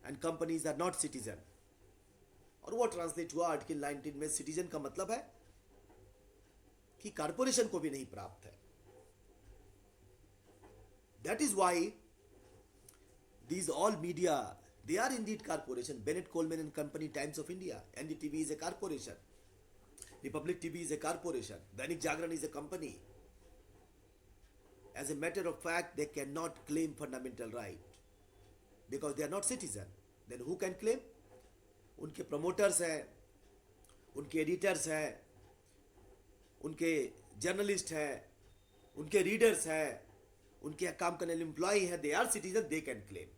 and companies are not citizen. और वो translate हुआ आर्टिकल 19 में. सिटीजन का मतलब है कि कारपोरेशन को भी नहीं प्राप्त है. That is why these all media they are indeed corporation. Bennett Coleman and company, Times of India, NDTV is a corporation, Republic TV is a corporation, Dainik Jagran is a company. As a matter of fact, they cannot claim fundamental right because they are not citizen. Then who can claim? उनके promoters हैं, उनके editors हैं, उनके journalists हैं, उनके readers हैं, उनके काम करने वाले employee हैं. They are citizen, they can claim.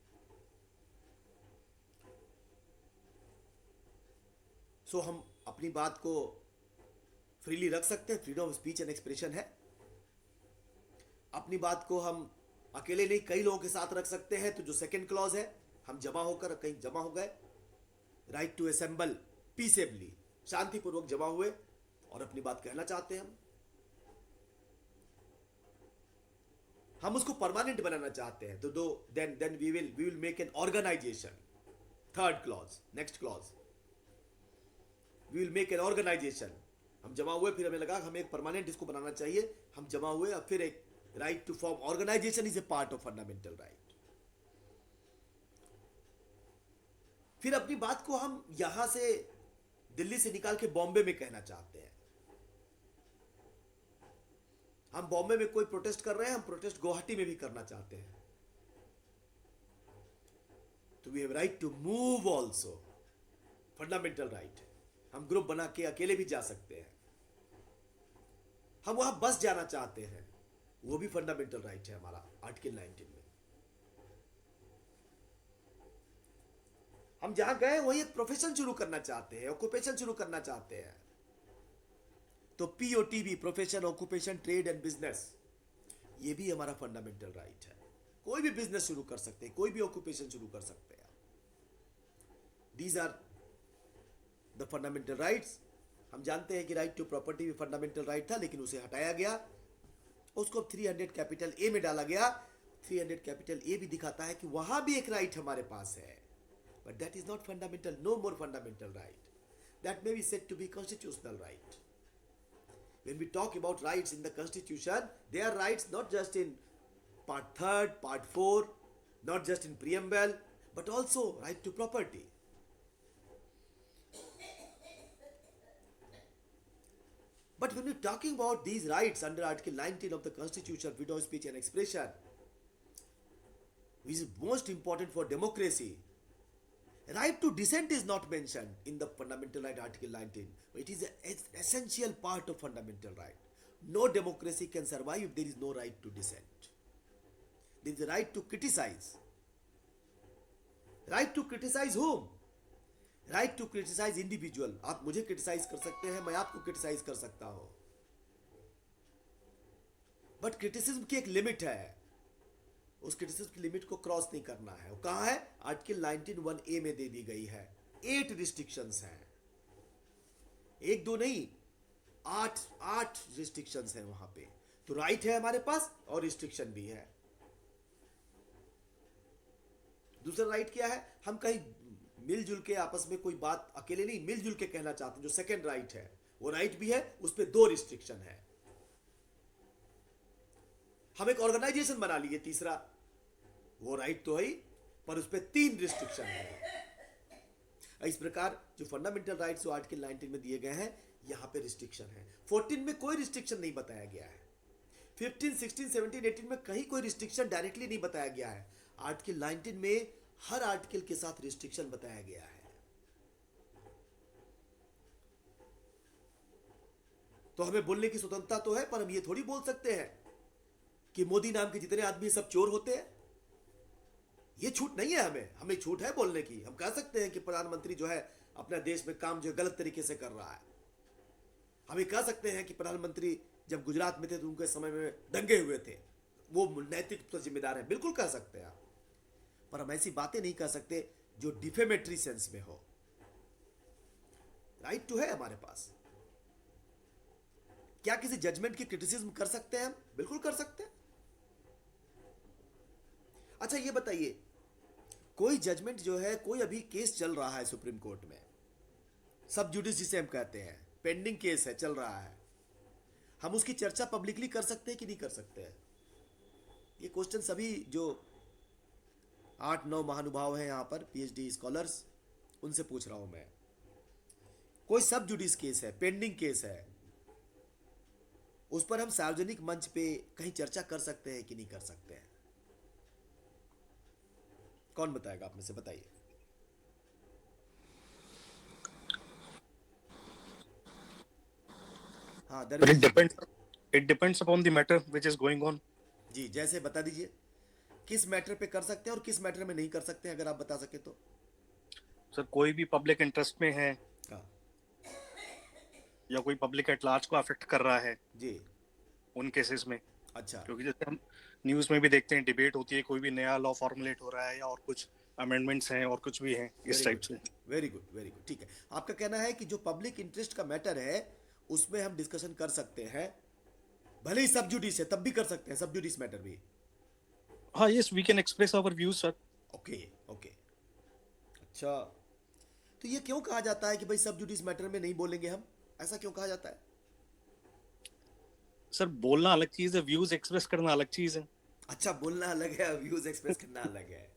So हम अपनी बात को freely रख सकते हैं. Freedom of speech and expression है. अपनी बात को हम अकेले नहीं कई लोगों के साथ रख सकते हैं. तो जो सेकंड क्लॉज है, हम जमा होकर कहीं जमा हो गए, राइट टू असेंबल पीसेबली, शांतिपूर्वक जमा हुए और अपनी बात कहना चाहते हैं. हम उसको परमानेंट बनाना चाहते हैं. तो दो then we will make an organisation. Third clause, next clause, we will make an organisation. हम जमा हुए, फिर हमें लगा हमें एक परमानेंट इसको बनाना चाहिए. हम जमा हुए और फिर एक right to form organization is a part of fundamental right. फिर अपनी बात को हम यहां से दिल्ली से निकाल के बॉम्बे में कहना चाहते हैं. हम बॉम्बे में कोई प्रोटेस्ट कर रहे हैं, हम प्रोटेस्ट गुवाहाटी में भी करना चाहते हैं. तो we have right to move also, fundamental right. हम ग्रुप बना के अकेले भी जा सकते हैं. हम वहां बस जाना चाहते हैं, वो भी फंडामेंटल राइट है हमारा आर्टिकल 19 में. हम जहां गए वही एक प्रोफेशन शुरू करना चाहते हैं, ऑक्यूपेशन शुरू करना चाहते हैं. तो POTB, profession, occupation, trade and business, ये भी हमारा फंडामेंटल राइट है. कोई भी बिजनेस शुरू कर सकते हैं, कोई भी ऑक्यूपेशन शुरू कर सकते हैं. These are the fundamental rights. हम जानते हैं कि राइट टू प्रॉपर्टी भी फंडामेंटल राइट था, लेकिन उसे हटाया गया, उसको 300 कैपिटल ए में डाला गया. 300 कैपिटल ए भी दिखाता है कि वहां भी एक राइट हमारे पास है. But that is not fundamental. No more fundamental right. That may be said to be constitutional right. When we talk about rights in the constitution, they are rights not just in part 3rd, part 4, not just in preamble, but also right to property. But when we're talking about these rights under Article 19 of the Constitution, freedom of speech and expression, which is most important for democracy, right to dissent is not mentioned in the fundamental right Article 19. It is an essential part of fundamental right. No democracy can survive if there is no right to dissent. There is a right to criticize. Right to criticize whom? Right to criticise individual. आप मुझे criticise कर सकते हैं, मैं आपको criticise कर सकता हूं. बट क्रिटिसिज्म की एक लिमिट है. उस क्रिटिसिज्म की लिमिट को क्रॉस नहीं करना है. वो कहां है? आर्टिकल 19(1)(a) में दे दी गई है. 8 रिस्ट्रिक्शंस हैं. एक दो नहीं, 8 रिस्ट्रिक्शंस हैं वहां पे. तो राइट है हमारे पास और रिस्ट्रिक्शन भी है. दूसरा राइट क्या है? हम कहीं मिलजुल के आपस में कोई बात अकेले नहीं, मिलजुल के कहना चाहते हैं. जो सेकंड राइट है वो राइट भी है, उस पर 2 रिस्ट्रिक्शन है. हम एक ऑर्गेनाइजेशन बना लिए, तीसरा, वो राइट तो है ही, पर उस पर 3 रिस्ट्रिक्शन है. इस प्रकार जो फंडामेंटल राइट्स जो आर्टिकल 19 में दिए गए हैं, यहां पे रिस्ट्रिक्शन है. 14 में कोई रिस्ट्रिक्शन नहीं बताया गया है. 15, 16, 17, 18 में कहीं कोई रिस्ट्रिक्शन डायरेक्टली नहीं बताया गया है. आर्टिकल 19 में हर आर्टिकल के साथ रिस्ट्रिक्शन बताया गया है। तो हमें बोलने की स्वतंत्रता तो है, पर हम ये थोड़ी बोल सकते हैं कि मोदी नाम के जितने आदमी सब चोर होते हैं। ये छूट नहीं है, हमें छूट है बोलने की। हम कह सकते हैं कि प्रधानमंत्री जो है अपने देश में काम जो है गलत तरीके से कर रहा है। हम ये कह सकते हैं कि प्रधानमंत्री जब गुजरात में थे तो उनके समय में दंगे हुए थे, वो नैतिक तो जिम्मेदार है, बिल्कुल कह सकते हैं आप। पर हम ऐसी बातें नहीं कह सकते जो डिफेमेटरी सेंस में हो। राइट तो है हमारे पास। क्या किसी जजमेंट की क्रिटिसिज्म कर सकते हैं हम? बिल्कुल कर सकते हैं। अच्छा ये बताइए, कोई जजमेंट जो है, कोई अभी केस चल रहा है सुप्रीम कोर्ट में, सब जुडिस जिसे हम कहते हैं, पेंडिंग केस है, चल रहा है, हम उसकी चर्चा पब्लिकली कर सकते हैं कि नहीं कर सकते हैं? ये क्वेश्चन सभी जो 8-9 महानुभाव हैं यहाँ पर, पीएचडी स्कॉलर्स, उनसे पूछ रहा हूं मैं। कोई सब जुडिस केस है, पेंडिंग केस है, उस पर हम सार्वजनिक मंच पे कहीं चर्चा कर सकते हैं कि नहीं कर सकते हैं? कौन बताएगा? आप में से बताइए। हाँ But दरवेश जी बोलिए। it depends upon the matter which is going on. जी जैसे बता दीजिए, किस मैटर पे कर सकते हैं और किस मैटर में नहीं कर सकते हैं, अगर आप बता सके तो। सर कोई भी पब्लिक इंटरेस्ट में है हाँ या कोई पब्लिक एट लार्ज को अफेक्ट कर रहा है जी। उन केसेस में, अच्छा। क्योंकि जैसे हम न्यूज में भी देखते हैं, डिबेट होती है, कोई भी नया लॉ फॉर्मुलेट हो रहा है या और कुछ अमेंडमेंट्स हैं और कुछ भी हैं इस वेरी टाइप गुड, से। वेरी गुड, वेरी गुड, ठीक है। आपका कहना है कि जो पब्लिक इंटरेस्ट का मैटर है उसमें हम डिस्कशन कर सकते हैं, भले ही सब जुडिस है तब भी कर सकते हैं, सब जुडिस मैटर भी। हाँ, yes, we can express our views sir. Okay okay. अच्छा, तो ये क्यों कहा जाता है कि भाई सब जुडिस मैटर में नहीं बोलेंगे हम? ऐसा क्यों कहा जाता है? सर बोलना अलग चीज है, व्यूज एक्सप्रेस करना अलग चीज है। अच्छा, बोलना अलग है, व्यूज एक्सप्रेस करना अलग है।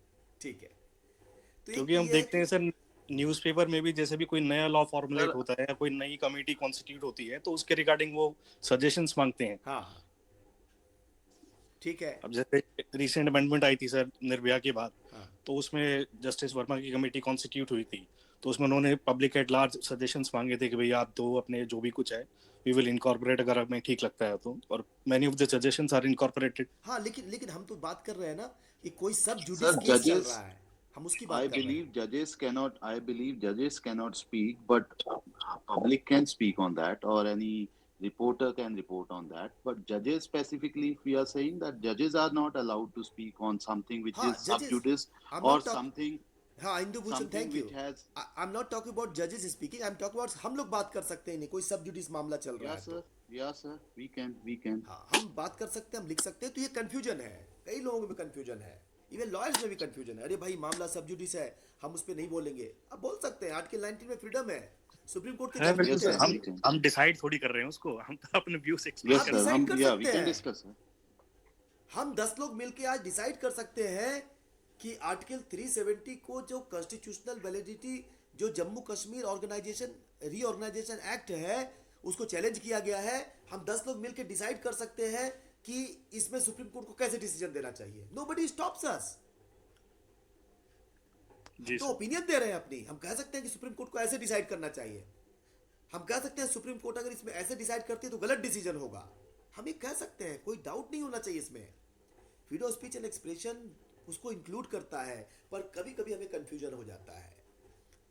ठीक है। तो एक क्योंकि तो हम ये है देखते हैं कि सर, न्यूज़पेपर में भी जैसे भी कोई नया लॉ सर फॉर्मुलेट होता है या कोई नई कमेटी कॉन्स्टिट्यूट होती है तो उसके रिगार्डिंग वो सजेशंस मांगते हैं। हाँ हाँ ठीक है। अब जैसे रिसेंट अमेंडमेंट आई थी सर निर्भया के बाद, हाँ तो उसमें जस्टिस वर्मा की कमेटी कॉन्स्टिट्यूट हुई थी, तो उसमें उन्होंने पब्लिक एट लार्ज सजेशंस मांगे थे कि भाई आप दो अपने जो भी कुछ है वी विल इनकॉर्पोरेट अगर हमें ठीक लगता है तो, और many of the suggestions are incorporated. हाँ, लेकिन लेकिन हम तो बात कर रहे हैं ना कि कोई सब जुडिस सर केस चल जजेस रहा है, हम उसकी I बात कर रहे हैं। believe judges cannot speak, but public can speak on that, or any reporter can report on that. But judges specifically, if we are saying that judges are not allowed to speak on something which हाँ is sub जजेस, judice I am or not talk, हाँ Indu Bhushan something thank you. which has. I am not talking about जजेस speaking, I am talking about हम लोग बात कर सकते हैं नहीं, कोई सब जुडिस मामला चल रहा है तो। Yeah, sir. We can. हाँ हम बात कर सकते हैं, हम लिख सकते हैं। तो ये कंफ्यूजन है, कई लोगों में कंफ्यूजन है, इवन लॉयर्स में भी कंफ्यूजन है। अरे भाई मामला सब जुडिस है, हम उस पर नहीं बोलेंगे। अब बोल सकते हैं, आर्टिकल 19 में फ्रीडम है, सुप्रीम कोर्ट की है बिल्कुल जजमेंट Yes, सर, sir. है। We can. हम डिसाइड थोड़ी कर रहे हैं उसको, हम तो अपने व्यूज एक्सप्रेस Yes, आप कर रहे sir. हैं। डिसाइड कर We सकते can हैं, discuss, sir. हम 10 लोग मिलके आज डिसाइड कर सकते हैं कि आर्टिकल 370 को जो कॉन्स्टिट्यूशनल वैलिडिटी, जो Jammu Kashmir organisation reorganisation act है उसको चैलेंज किया गया है, हम 10 लोग मिलकर डिसाइड कर सकते हैं कि इसमें सुप्रीम कोर्ट को कैसे डिसीजन देना चाहिए। नोबडी स्टॉप्स अस। हम जी तो सर। ओपिनियन दे रहे हैं अपनी, हम कह सकते हैं कि सुप्रीम कोर्ट को ऐसे डिसाइड करना चाहिए, हम कह सकते हैं सुप्रीम कोर्ट अगर इसमें ऐसे डिसाइड करती है तो गलत डिसीजन होगा, हम ये कह सकते हैं, कोई डाउट नहीं होना चाहिए इसमें। Freedom of speech and expression उसको इंक्लूड करता है, पर कभी कभी हमें कंफ्यूजन हो जाता है।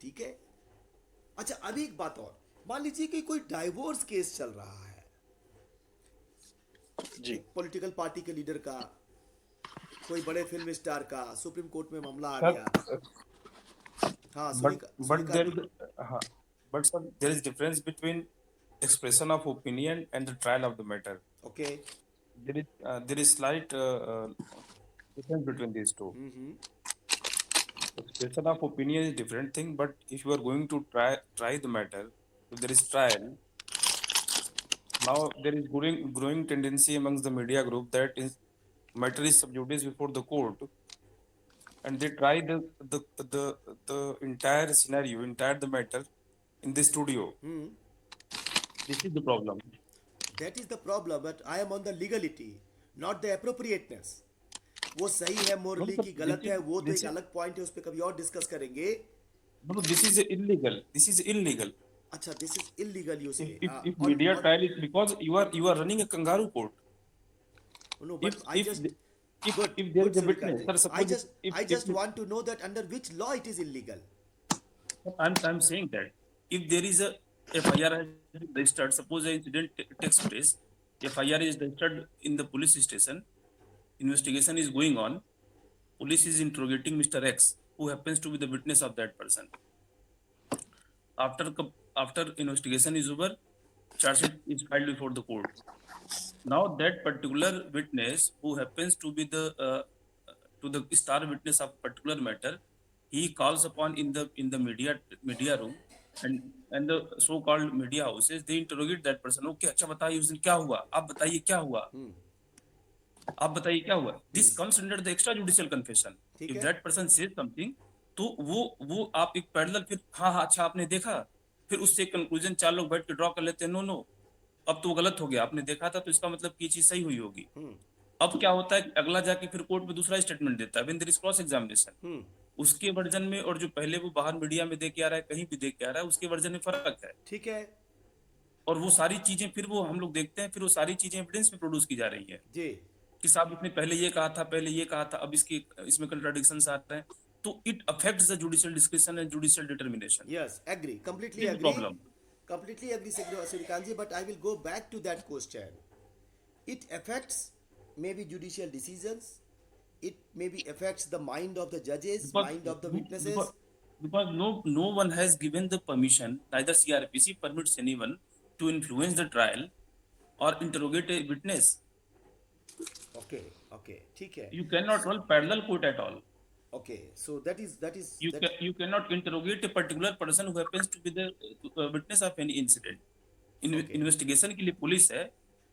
ठीक है। अच्छा अभी एक बात और, मान लीजिए कि कोई डाइवोर्स केस चल रहा है, जी एक पॉलिटिकल पार्टी के लीडर का, कोई बड़े फिल्म स्टार का, सुप्रीम कोर्ट में मामला आ Sir, गया। हाँ but Sunika, but Sunika there ji. is but sir, there is difference between expression of opinion and the trial of the matter. Okay. There is slight difference between these two. Expression of opinion is different thing, but if you are going to try the matter, if there is trial. Now there is growing tendency amongst the media group that is matter is sub judice before the court, and they try the entire scenario, entire the matter in the studio. This is the problem. That is the problem, but I am on the legality, not the appropriateness. वो सही है मोरली की गलत है, वो तो this एक is अलग पॉइंट है, उस पर कभी और डिस्कस करेंगे। no, this is illegal. This is illegal. अच्छा, this is illegal you say If on media on trial is because you are running a kangaroo court. No, If but I if just the- if good if there good is a Suryakant witness, ji, sir, suppose I if just want to know that under which law it is illegal. I'm saying that if there is a FIR has been registered, suppose an incident takes place, FIR is registered in the police station, investigation is going on, police is interrogating Mr. X, who happens to be the witness of that person. After investigation is over, charge sheet is filed before the court. Now that particular witness, who happens to be the star witness of particular matter, he calls upon in the media room, and the so called media houses, they interrogate that person. Okay, अच्छा बताइए उस दिन क्या हुआ, आप बताइए क्या हुआ, आप बताइए क्या हुआ. This comes under the extrajudicial confession. ठीक If है, that person says something, तो वो आप एक पैरेलल, फिर हाँ हाँ अच्छा आपने देखा, फिर उससे कंक्लूजन चार लोग बैठ के ड्रॉ कर लेते हैं. नो नो, अब तो वो गलत हो गया, आपने देखा था तो इसका मतलब कि ये चीज सही हुई होगी. अब क्या होता है कि अगला जाके फिर कोर्ट में दूसरा स्टेटमेंट देता है when there is cross examination. उसके वर्जन में और जो पहले वो बाहर मीडिया में दे के आ रहा है, कहीं भी दे के आ रहा है, उसके वर्जन में फर्क है. ठीक है और वो सारी चीजें फिर वो हम लोग देखते हैं, फिर वो सारी चीजें एविडेंस में प्रोड्यूस की जा रही है जी, कि साहब इसने पहले ये कहा था, पहले ये कहा था, अब इसके इसमें कंट्राडिक्शंस आ रहे हैं. तो it affects the judicial description and judicial determination. Yes, agree, completely this is agree, problem. completely agree, Surikant ji, but I will go back to that question. It affects maybe judicial decisions. It maybe affects the mind of the judges, mind of the witnesses. Because no one has given the permission, neither CRPC permits anyone to influence the trial or interrogate a witness. Okay, okay, ठीक है. You cannot run parallel court at all. Okay, so that is You cannot interrogate a particular person who happens to be the witness of any incident. Okay. Investigation के लिए police है.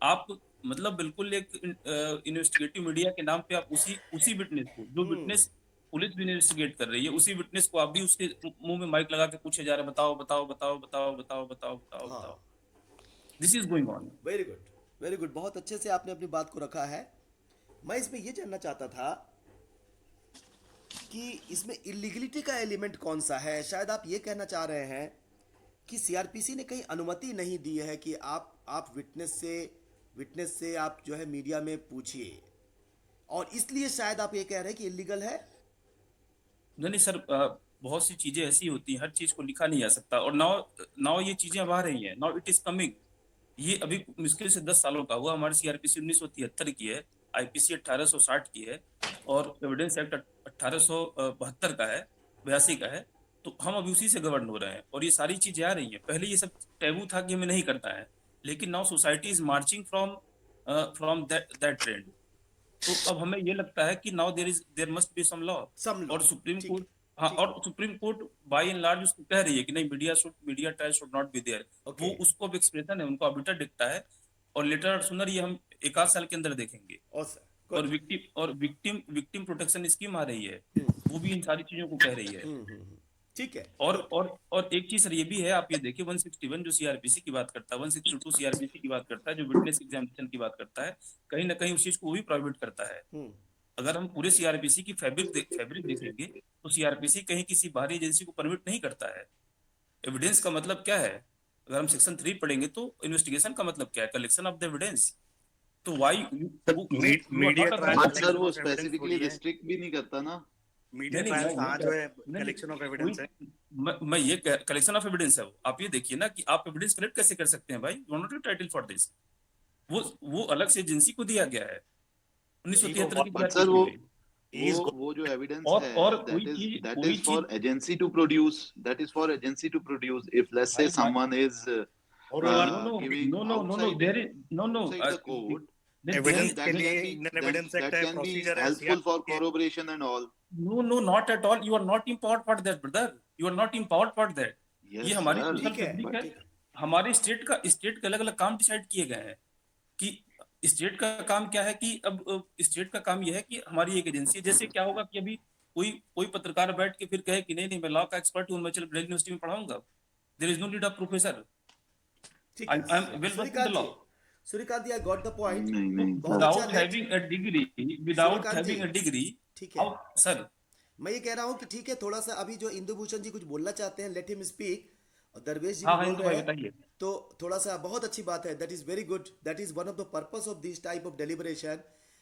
आप मतलब बिल्कुल एक investigative media के नाम पे आप उसी विटनेस को, जो विटनेस पुलिस भी इन्वेस्टिगेट कर रही है, उसी विटनेस को आप भी उसके मुंह में माइक लगा के पूछे जा रहे हैं, बताओ बताओ बताओ बताओ बताओ बताओ बताओ हाँ. बताओ. This is going on. Very good, very good, बहुत अच्छे से आपने अपनी बात को रखा है. मैं इसमें ये जानना चाहता था कि इसमें इलीगलिटी का एलिमेंट कौन सा है. शायद आप ये कहना चाह रहे हैं कि सीआरपीसी ने कहीं अनुमति नहीं दी है कि आप विटनेस से आप जो है मीडिया में पूछिए, और इसलिए शायद आप ये कह रहे हैं कि इलीगल है. नहीं सर, बहुत सी चीजें ऐसी होती हैं, हर चीज को लिखा नहीं जा सकता. और नाउ ये चीजें अब आ रही हैं, नाउ इट इज कमिंग. ये अभी मुश्किल से 10 सालों का हुआ. हमारी सीआरपीसी 1973 की है, आईपीसी 1860 की है, और एविडेंस एक्ट 1872 का है, 82 का है. तो हम अभी उसी से गवर्न हो रहे हैं, और ये सारी चीजें आ रही हैं. पहले ये सब टैबू था कि हमें नहीं करता है, लेकिन now society is marching from that trend. तो अब हमें ये लगता है कि now there must be some law. और सुप्रीम कोर्ट, हाँ, और supreme court by and large उसको कह रही है कि नहीं, media trial should not be there. वो उसको अब एक्सप्रेशन है, उनको अबिटर दिखता है, और लेटर सुनर ये हम एक आध साल के अंदर देखेंगे. और विक्टिम प्रोटेक्शन स्कीम आ रही है, वो भी इन सारी चीजों को कह रही है. ठीक है. और एक चीज सर ये भी है, आप ये देखिए 161 जो सीआरपीसी की बात करता है, 162 सीआरपीसी की बात करता है, जो विटनेस एग्जामिनेशन की बात करता है, कहीं ना कहीं उस चीज को वो भी प्रोहिबिट करता है. अगर हम पूरे सीआरपीसी की फैब्रिक देखेंगे, तो सीआरपीसी कहीं किसी बाहरी एजेंसी को परमिट नहीं करता है. एविडेंस का मतलब क्या है? अगर हम सेक्शन 3 पढ़ेंगे तो इन्वेस्टिगेशन का मतलब क्या है? Collection of the evidence. तो वाई मीडिया ट्रायल सर वो स्पेसिफिकली रिस्ट्रिक्ट भी नहीं करता ना. मीडिया ट्रायल कहाँ जो है कलेक्शन ऑफ एविडेंस है. मैं ये कलेक्शन ऑफ एविडेंस है. आप ये देखिए ना कि आप एविडेंस कलेक्ट कैसे कर सकते हैं भाई. You are not title for this. वो अलग से एजेंसी को दिया गया है 1973 की. वो जो एविडेंस और है, that is for agency to produce. That is for agency to produce. If let's say someone is giving outside the court, evidence that के can लिए be Indian evidence act that है, can be प्रोसीजर है, helpful for corroboration and all. No, not at all. You are not empowered for that, brother. You are not empowered for that. Yes, ये हमारी sir, social fabric है. हमारे state के अलग अलग काम डिसाइड किए गए हैं कि स्टेट का काम क्या है. कि अब स्टेट का काम यह है कि हमारी एक एजेंसी है. जैसे क्या होगा कि अभी कोई पत्रकार बैठ के फिर कहे कि नहीं मैं लॉ का एक्सपर्ट हूँ, मैं चल दिल्ली यूनिवर्सिटी में पढ़ाऊंगा. There is no need of professor. I am well versed in the law. Suryakant ji, I got the point. नहीं नहीं बहुत सर, अच्छा, without let having a degree, without Suryakant ji, having a degree, ठीक है, how, sir, मैं ये कह रहा हूँ कि ठीक है, थोड़ा सा अभी जो इंदु भूषण जी कुछ बोलना चाहते हैं, लेट हिम स्पीक। और दरवेश जी भी हाँ हाँ बोल इंदु रहे भाई हैं, बताइए। तो थोड़ा सा बहुत अच्छी बात है, that is very good, that is one of the purpose of this type of deliberation,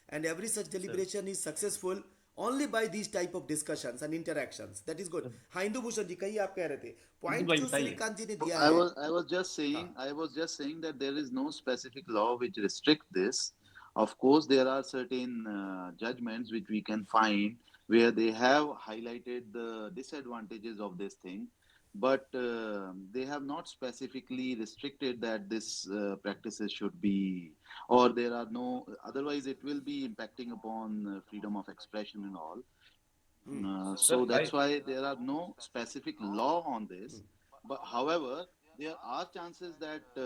and every such sir deliberation is successful only by these type of discussions and interactions, that is good। हाँ, इंदु भूषण जी कहिए, आप कह रहे थे Indu point भाई जो बताइए। सूर्यकांत जी ने So दिया I है। was I was just हाँ, saying that there is no specific law which restrict this. Of course, there are certain judgments which we can find where they have highlighted the disadvantages of this thing, but they have not specifically restricted that this practices should be, or there are no. Otherwise, it will be impacting upon freedom of expression and all. So sir I that's why there are no specific law on this. But however, there are chances that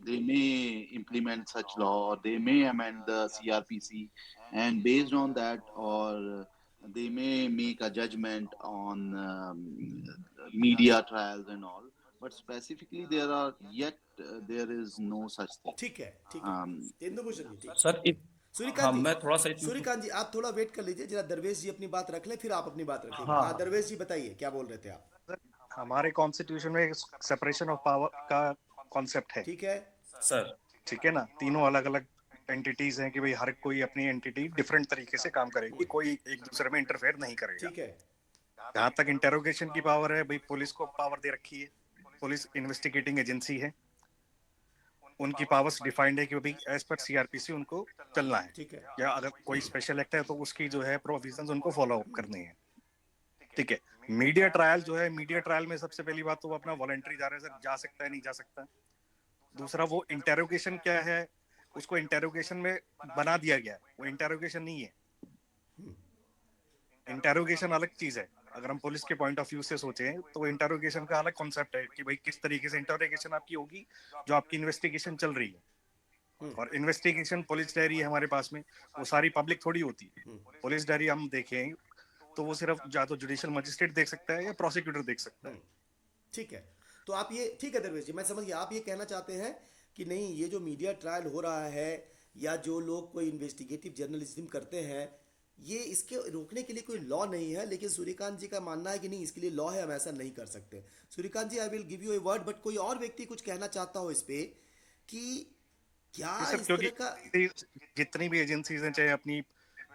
they may implement such law, or they may amend the CRPC, and based on that, or they may make a judgment on media trials and all. But specifically, there is no such thing. ठीक है, ठीक Um, है इंदु भूषण जी, ठीक है। Sir एक, हाँ सूर्यकांत जी, मैं थोड़ा सा इसमें सूर्यकांत जी आप थोड़ा वेट कर लीजिए, जरा दरवेश जी अपनी बात रख लें, फिर आप अपनी बात रखिएगा। हाँ हाँ, दरवेश जी बताइए, क्या बोल रहे थे आप? हमारे कॉन्स्टिट्यूशन में सेपरेशन ऑफ पावर का कॉन्सेप्ट है, ठीक है, सर ठीक है ना। तीनों अलग अलग एंटिटीज हैं कि भाई हर कोई अपनी एंटिटी डिफरेंट तरीके से काम करेगी, कोई एक दूसरे में इंटरफेयर नहीं करेगा। ठीक है, जहां तक इंटेरोगेशन की पावर है, भाई पुलिस को पावर दे रखी है, पुलिस इन्वेस्टिगेटिंग एजेंसी है, उनकी पावर्स डिफाइंड है कि भाई एज पर सीआरपीसी उनको चलना है, ठीक है, या अगर कोई स्पेशल एक्ट है तो उसकी जो है प्रोविजंस उनको फॉलो अप करनी है, ठीक है। मीडिया ट्रायल जो है, मीडिया ट्रायल में सबसे पहली बात तो वो अपना वॉलंटरी जा सकता है, नहीं जा सकता। दूसरा, वो इंटेरोगेशन क्या है, उसको इंटेरोगेशन में बना दिया गया है, वो इंटेरोगेशन नहीं है। इंटेरोगेशन अलग चीज है। अगर हम पुलिस के पॉइंट ऑफ व्यू से सोचें तो इंटेरोगेशन का अलग कॉन्सेप्ट है कि भाई किस तरीके से इंटेरोगेशन आपकी होगी, जो आपकी इन्वेस्टिगेशन चल रही है। और इन्वेस्टिगेशन पुलिस डायरी है हमारे पास में, वो सारी पब्लिक थोड़ी होती है। पुलिस डायरी हम देखें तो वो सिर्फ या तो जुडिशियल मजिस्ट्रेट देख सकता है या प्रोसिक्यूटर देख सकता है। ठीक है। तो आप ये, ठीक है दरवेश जी, मैं समझ गया, आप ये कहना चाहते हैं कि नहीं, ये जो मीडिया ट्रायल हो रहा है या जो लोग कोई इन्वेस्टिगेटिव जर्नलिज्म करते हैं, ये इसके रोकने के लिए कोई लॉ नहीं है, लेकिन सूर्यकांत जी का मानना है कि नहीं, इसके लिए लॉ है, हम ऐसा नहीं कर सकते। Suryakant ji, I will give you a word, but कोई और व्यक्ति कुछ कहना चाहता हो इस पे कि क्या सर, इस क्योंकि तरह का? जितनी भी एजेंसीज हैं, चाहे अपनी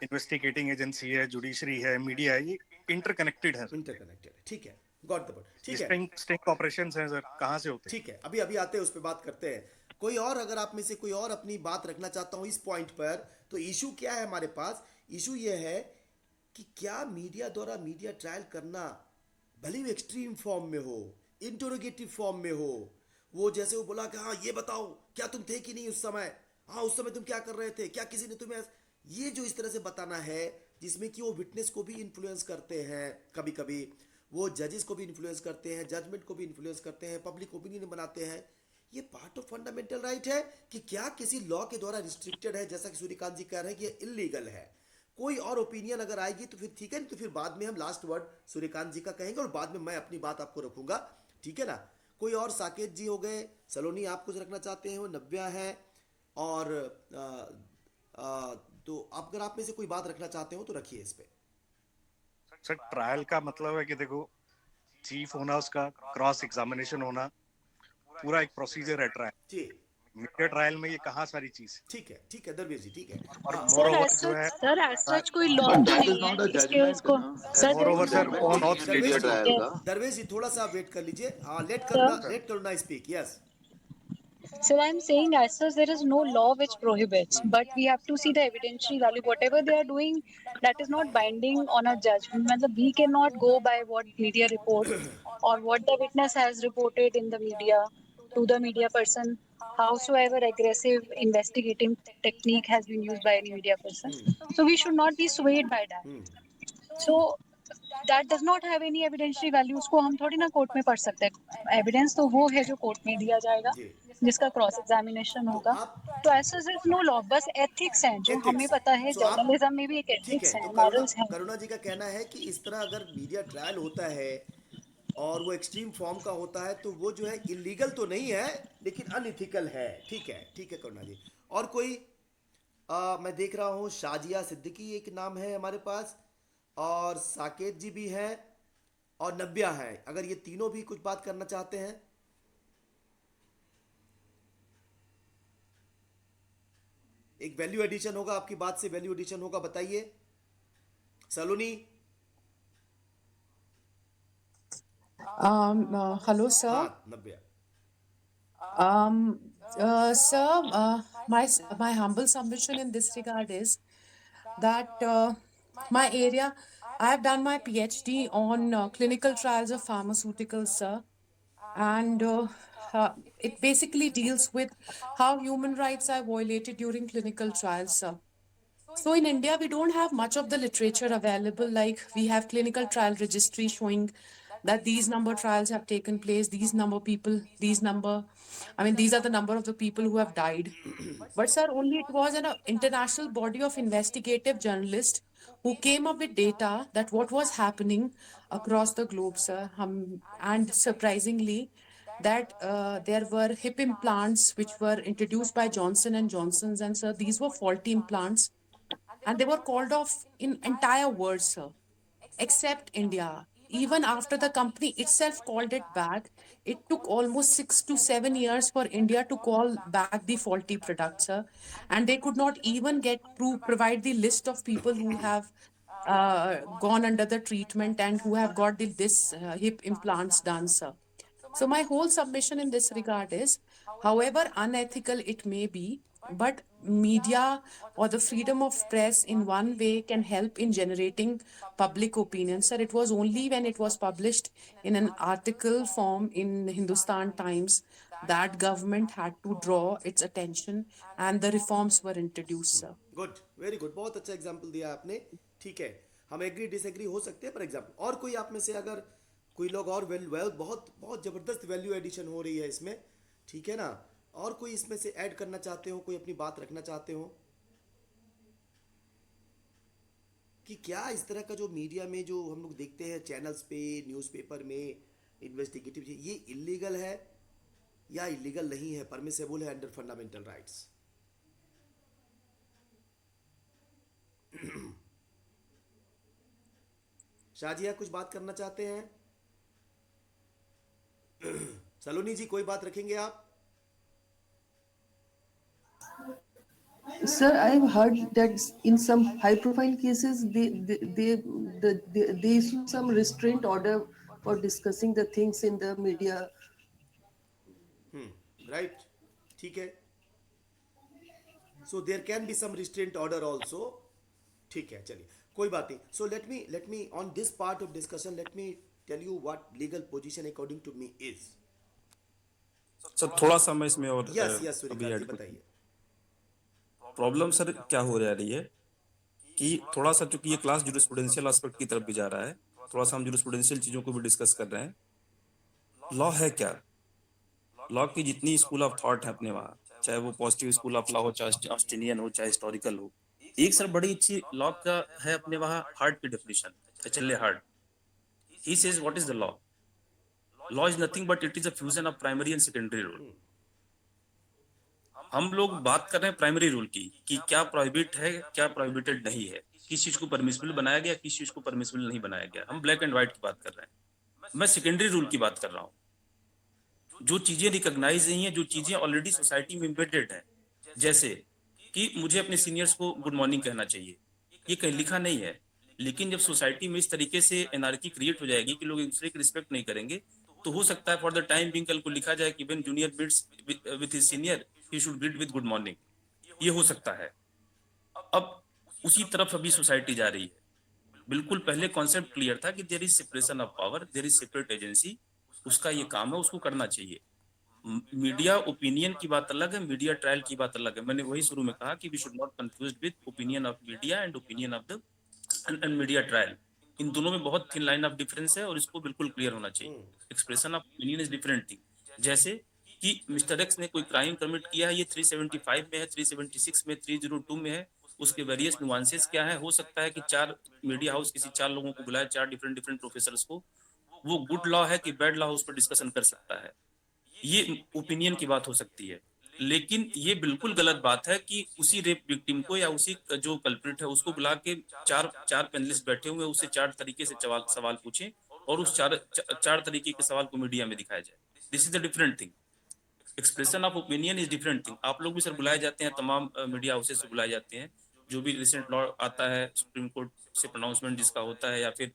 इन्वेस्टिगेटिंग एजेंसी है, जुडिशरी है, मीडिया है, ये इंटरकनेक्टेड है। इंटरकनेक्टेड है, ठीक है, गॉट द पॉइंट, ठीक है, स्ट्रिंग स्ट्रिंग ऑपरेशंस हैं सर, कहाँ से होते हैं? ठीक है, अभी अभी आते हैं, उस पर बात करते हैं। कोई और, अगर आप में से कोई और अपनी बात रखना चाहता हूँ इस पॉइंट पर, तो इशू क्या है हमारे पास? इशू ये है कि क्या मीडिया द्वारा मीडिया ट्रायल करना, भले ही एक्सट्रीम फॉर्म में हो, इंटरोगेटिव फॉर्म में हो, वो जैसे वो बोला कि हाँ ये बताओ, क्या तुम थे कि नहीं उस समय, हाँ उस समय तुम क्या कर रहे थे, क्या किसी ने तुम्हें, ये जो इस तरह से बताना है, जिसमें कि वो विटनेस को भी इन्फ्लुएंस करते हैं, कभी कभी वो जजेस को भी इन्फ्लुएंस करते हैं, जजमेंट को भी इन्फ्लुएंस करते हैं, पब्लिक ओपिनियन बनाते हैं, ये पार्ट ऑफ फंडामेंटल राइट है कि क्या किसी लॉ के द्वारा रिस्ट्रिक्टेड है? जैसा कि सूर्यकांत जी कह रहे हैं कि ये इलीगल है। कोई और ओपिनियन अगर आएगी तो फिर ठीक है, नहीं तो फिर बाद में हम लास्ट वर्ड सूर्यकांत जी का कहेंगे और बाद में मैं अपनी बात आपको रखूंगा, ठीक है ना। कोई और, साकेत जी हो गए, सलोनी आप कुछ रखना चाहते हैं, वो नव्या है, और तो अगर आप में से कोई बात रखना चाहते हो तो रखिए इस पे। सर, ट्रायल का मतलब है कि देखो, चीफ होना, उसका क्रॉस एग्जामिनेशन होना, पूरा एक प्रोसीजर है ट्रायल। जी, मीडिया ट्रायल में ये कहाँ सारी चीज, ठीक है दरवेश जी, ठीक है। और हाँ, मोर सर ओवर एज जो है, सच, सर एज सच कोई लॉ but तो that is नहीं not है a इसके judgment, उसको। ना? Sir That more is there over no is sir, judgment on नहीं ऑफ है दरवेश media जी, trial का। दरवेश जी थोड़ा सा वेट कर लीजिए। हाँ, sir let Karuna speak, yes. Sir, I'm saying as such there is no law which prohibits, but we have to see the evidentiary value. Whatever they are doing, that is not binding on a judgment. मतलब we cannot go by what media report or what the witness has reported in the media to the media person. Howsoever aggressive investigating technique has been used by any media person, so we should not be swayed by that. So that does not have any evidentiary value. उसको हम थोड़ी ना court में पढ़ सकते हैं। Evidence तो वो है जो कोर्ट में दिया जाएगा, जी, जिसका क्रॉस एग्जामिनेशन तो होगा। आप, तो ऐसा सिर्फ नो लॉ, बस एथिक्स हैं जो हमें एथिक्स, पता है। सो आप, जर्नलिज्म में भी एक ठीक है, एथिक्स तो है, करुणा, मॉरल्स हैं। करुणा जी का कहना है कि इस तरह अगर मीडिया ट्रायल होता है और वो एक्सट्रीम फॉर्म का होता है, तो वो जो है इलीगल तो नहीं है लेकिन अनइथिकल है। ठीक है करुणा जी। और कोई? मैं देख रहा हूँ शाजिया सिद्दीकी एक नाम है हमारे पास, और साकेत जी भी हैं, और नब्या है। अगर ये तीनों भी कुछ बात करना चाहते हैं। एक वैल्यू एडिशन होगा, आपकी बात से वैल्यू एडिशन होगा, बताइए सलोनी। Hello, sir. हाँ नब्या। Sir, my humble submission in this regard is that my area, I have done my PhD on clinical trials of pharmaceuticals, sir, and it basically deals with how human rights are violated during clinical trials, sir. So in India, we don't have much of the literature available. Like we have clinical trial registry showing that these number trials have taken place, these number people, these number, I mean, these are the number of the people who have died. But sir, only it was an international body of investigative journalists who came up with data that what was happening across the globe, sir. And surprisingly, that there were hip implants which were introduced by Johnson and Johnson's, and sir, these were faulty implants and they were called off in entire world, sir, except India. Even after the company itself called it back, it took almost 6 to 7 years for India to call back the faulty product, sir. And they could not even provide the list of people who have gone under the treatment and who have got this hip implants done, sir. So my whole submission in this regard is, however unethical it may be, but media or the freedom of press in one way can help in generating public opinion. Sir, it was only when it was published in an article form in Hindustan Times that government had to draw its attention and the reforms were introduced, sir. Good, very good, बहुत अच्छा example दिया आपने। ठीक है, हम agree disagree हो सकते हैं पर एग्जाम्पल। और कोई आप में से अगर कोई लोग और बहुत बहुत ज़बरदस्त वैल्यू एडिशन हो रही है इसमें, ठीक है ना, और कोई इसमें से ऐड करना चाहते हो, कोई अपनी बात रखना चाहते हो कि क्या इस तरह का जो मीडिया में जो हम लोग देखते हैं चैनल्स पे, न्यूज़पेपर में, इन्वेस्टिगेटिव, ये इलीगल है या इलीगल नहीं है, परमिसेबल है अंडर फंडामेंटल राइट्स? शाजिया कुछ बात करना चाहते हैं? सलोनी जी कोई बात रखेंगे आप? Sir, I've heard that in some high-profile cases, they issue some restraint order for discussing the things in the media. Right, ठीक है, so there can be some restraint order also. ठीक है, चलिए कोई बात नहीं। So let me on this part of discussion, let me tell you what legal position according to me is. Sir थोड़ा सा मैं इसमें और यस यस अभी सूर्यकांत जी ऐड करूँ। बताइए। प्रॉब्लम सर क्या हो रही है कि थोड़ा सा चूंकि ये क्लास जूरिस्प्रूडेंशियल एस्पेक्ट की तरफ भी जा रहा है, थोड़ा सा हम जूरिस्प्रूडेंशियल चीजों को भी डिस्कस कर रहे हैं। लॉ है क्या? लॉ की जितनी स्कूल ऑफ थॉट है अपने वहाँ, चाहे वो पॉजिटिव स्कूल ऑफ लॉ हो, चाहे ऑस्ट्रेलियन हो, चाहे हिस्टोरिकल हो, एक सर बड़ी अच्छी लॉ का है अपने वहाँ हार्ट की definition, HLA heart. He says what is the law? Law is nothing but it is a fusion of primary and secondary rule. हम लोग बात कर रहे हैं प्राइमरी रूल की कि क्या प्रोहिबिट है, क्या प्रोहिबिटेड नहीं है, किस चीज को परमिसिबल बनाया गया, किस चीज को परमिसिबल नहीं बनाया गया। हम ब्लैक एंड व्हाइट की बात कर रहे हैं। मैं सेकेंडरी रूल की बात कर रहा हूँ, जो चीजें रिकॉग्नाइज नहीं है, जो चीजें ऑलरेडी सोसाइटी में इम्बेडेड है। जैसे कि मुझे अपने सीनियर्स को गुड मॉर्निंग कहना चाहिए, ये कहीं लिखा नहीं है, लेकिन जब सोसाइटी में इस तरीके से एनार्की क्रिएट हो जाएगी कि लोग एक दूसरे की रिस्पेक्ट नहीं करेंगे, तो हो सकता है फॉर द टाइम बिंग कल को लिखा जाए कि when junior meets with his senior he should greet with good morning. ये हो सकता है। अब उसी तरफ अभी सोसाइटी जा रही है। बिल्कुल पहले कॉन्सेप्ट क्लियर था कि there is separation of power, there is separate agency, उसका ये काम है, उसको करना चाहिए। मीडिया ओपिनियन की बात अलग है, मीडिया ट्रायल की बात अलग है। मैंने वही शुरू में कहा कि we should not confuse with opinion of media and opinion of the and media trial. इन दोनों में बहुत थिन लाइन ऑफ डिफरेंस है और इसको बिल्कुल क्लियर होना चाहिए। Expression of opinion is different thing. जैसे कि मिस्टर एक्स ने कोई क्राइम कमिट किया है, ये 375 में है, 376 में, 302 में है, उसके वेरियस नुआंसेस क्या है। हो सकता है कि चार मीडिया हाउस किसी चार लोगों को बुलाए, चार डिफरेंट डिफरेंट प्रोफेसर्स को, वो गुड लॉ है कि बैड लॉ, उस पर डिस्कशन कर सकता है, ये ओपिनियन की बात हो सकती है। लेकिन ये बिल्कुल गलत बात है कि उसी रेप विक्टिम को या उसी जो कल्प्रिट है उसको बुला के चार चार पैनलिस्ट बैठे हुए उससे चार तरीके से सवाल सवाल पूछें और उस चार तरीके के सवाल को मीडिया में दिखाया जाए। This is the different thing. Expression of opinion is different thing. आप लोग भी सर बुलाए जाते हैं, तमाम मीडिया हाउसेस से बुलाए जाते हैं, जो भी रिसेंट लॉ आता है सुप्रीम कोर्ट से प्रोनाउंसमेंट जिसका होता है, या फिर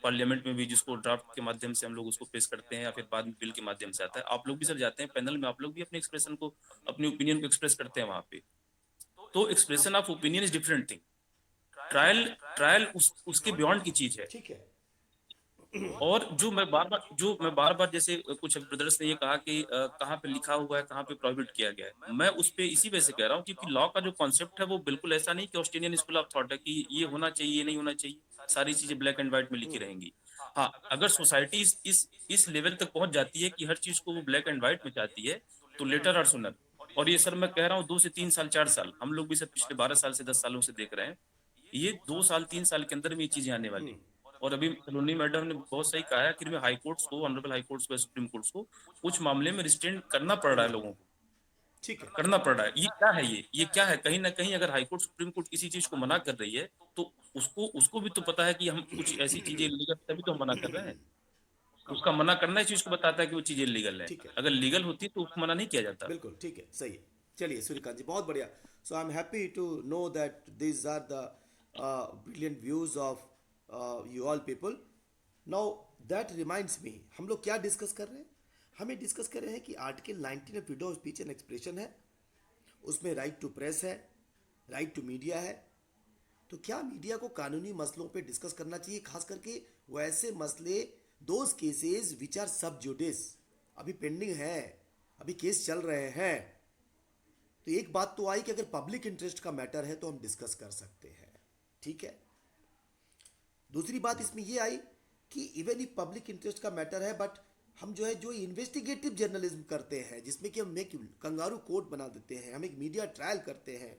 पार्लियामेंट में भी जिसको ड्राफ्ट के माध्यम से हम लोग उसको पेश करते हैं, या फिर बाद में बिल के माध्यम से आता है, आप लोग भी सर जाते हैं पैनल में, आप लोग भी अपने एक्सप्रेशन को, अपनी ओपिनियन को एक्सप्रेस करते हैं वहां पे। तो expression of opinion is different thing. Trial trial उसके बियॉन्ड की चीज है। ठीक है। और जो मैं बार बार जैसे कुछ ब्रदर्स ने ये कहा कि कहाँ पे लिखा हुआ है, कहाँ पे प्रोहिबिट किया गया है, मैं उस पे इसी वजह से कह रहा हूँ क्योंकि लॉ का जो कॉन्सेप्ट है वो बिल्कुल ऐसा नहीं कि ऑस्ट्रेलियन स्कूल ऑफ थॉट है कि ये होना चाहिए, ये नहीं होना चाहिए, सारी चीजें ब्लैक एंड व्हाइट में लिखी रहेंगी। हाँ, अगर सोसाइटी इस लेवल तक पहुंच जाती है कि हर चीज को वो ब्लैक एंड व्हाइट में चाहती है, तो लेटर और सुनर। और ये सर मैं कह रहा हूँ 2 से 3 साल 4 साल, हम लोग भी सर पिछले 12 साल से 10 सालों से देख रहे हैं, ये 2 साल 3 साल के अंदर में ये चीजें आने वाली हैं। और अभी सलोनी मैडम ने बहुत सही कहा है कि हाई कोर्ट्स को, ऑनरेबल हाई कोर्ट्स को, सुप्रीम कोर्ट्स को कुछ मामले में रिस्ट्रेन करना पड़ रहा है, लोगों को ठीक है। करना पड़ रहा है। ये क्या है, ये क्या है, कहीं ना कहीं अगर हाई कोर्ट सुप्रीम कोर्ट किसी चीज को मना कर रही है तो उसको उसको भी तो पता है कि हम कुछ ऐसी चीजें लीगल, तभी तो हम मना कर रहे हैं। उसका मना करना इस चीज को बताता है कि वो चीजें लीगल है। ठीक है। अगर लीगल होती तो उसको मना नहीं किया जाता। बिल्कुल ठीक है, सही है। चलिए सूर्यकांत जी, बहुत बढ़िया। So I am happy to know that this are the brilliant views of you all people. Now that reminds me, हम लोग क्या डिस्कस कर रहे हैं? हमें डिस्कस कर रहे हैं कि article 19 of freedom of speech and expression है, उसमें राइट टू प्रेस है, राइट टू मीडिया है। तो क्या मीडिया को कानूनी मसलों पे डिस्कस करना चाहिए, खास करके वैसे मसले, दोज केसेस विच आर सब जुडिस, अभी पेंडिंग है, अभी केस चल रहे हैं। तो एक बात तो आई कि अगर पब्लिक इंटरेस्ट का मैटर है तो हम डिस्कस कर सकते हैं, ठीक है। दूसरी बात इसमें ये आई कि इवन इफ पब्लिक इंटरेस्ट का मैटर है, बट हम जो है जो इन्वेस्टिगेटिव जर्नलिज्म करते हैं, जिसमें कि हम एक कंगारू कोर्ट बना देते हैं, हम एक मीडिया ट्रायल करते हैं,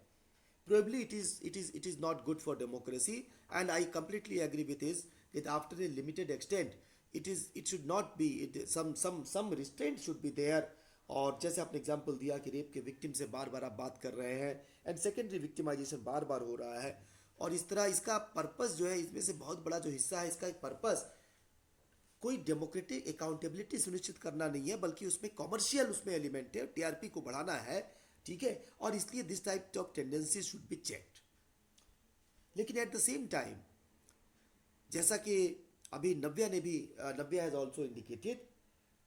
probably it is not good for democracy, and I completely agree with this that after a limited extent it should not be, some restraint should be there। और जैसे आपने एग्जांपल दिया कि रेप के victim से बार बार आप बात कर रहे हैं एंड सेकेंडरी विक्टिमाइजेशन बार बार हो रहा है, और इस तरह इसका पर्पस जो है, इसमें से बहुत बड़ा जो हिस्सा है इसका एक पर्पस कोई डेमोक्रेटिक अकाउंटेबिलिटी सुनिश्चित करना नहीं है, बल्कि उसमें कॉमर्शियल उसमें एलिमेंट है, टीआरपी को बढ़ाना है, ठीक है। और इसलिए this type of tendency should be checked. लेकिन एट द सेम टाइम, जैसा कि अभी नव्या हैज ऑल्सो इंडिकेटेड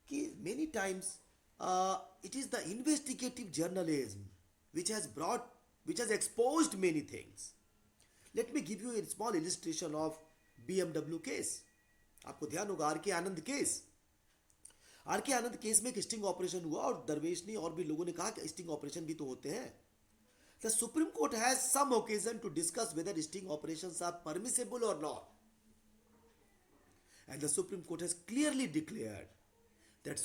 कि many times it is the investigative journalism which has exposed many things. Let me give you a small illustration of BMW case. आपको ध्यान होगा are K Anand case. Are K Anand case में एक sting operation हुआ और दरवेश ने और भी लोगों ने कहा कि स्टिंग ऑपरेशन भी तो होते हैं। The Supreme Court has some occasion to discuss whether sting operations are permissible और not, and the Supreme Court has clearly declared that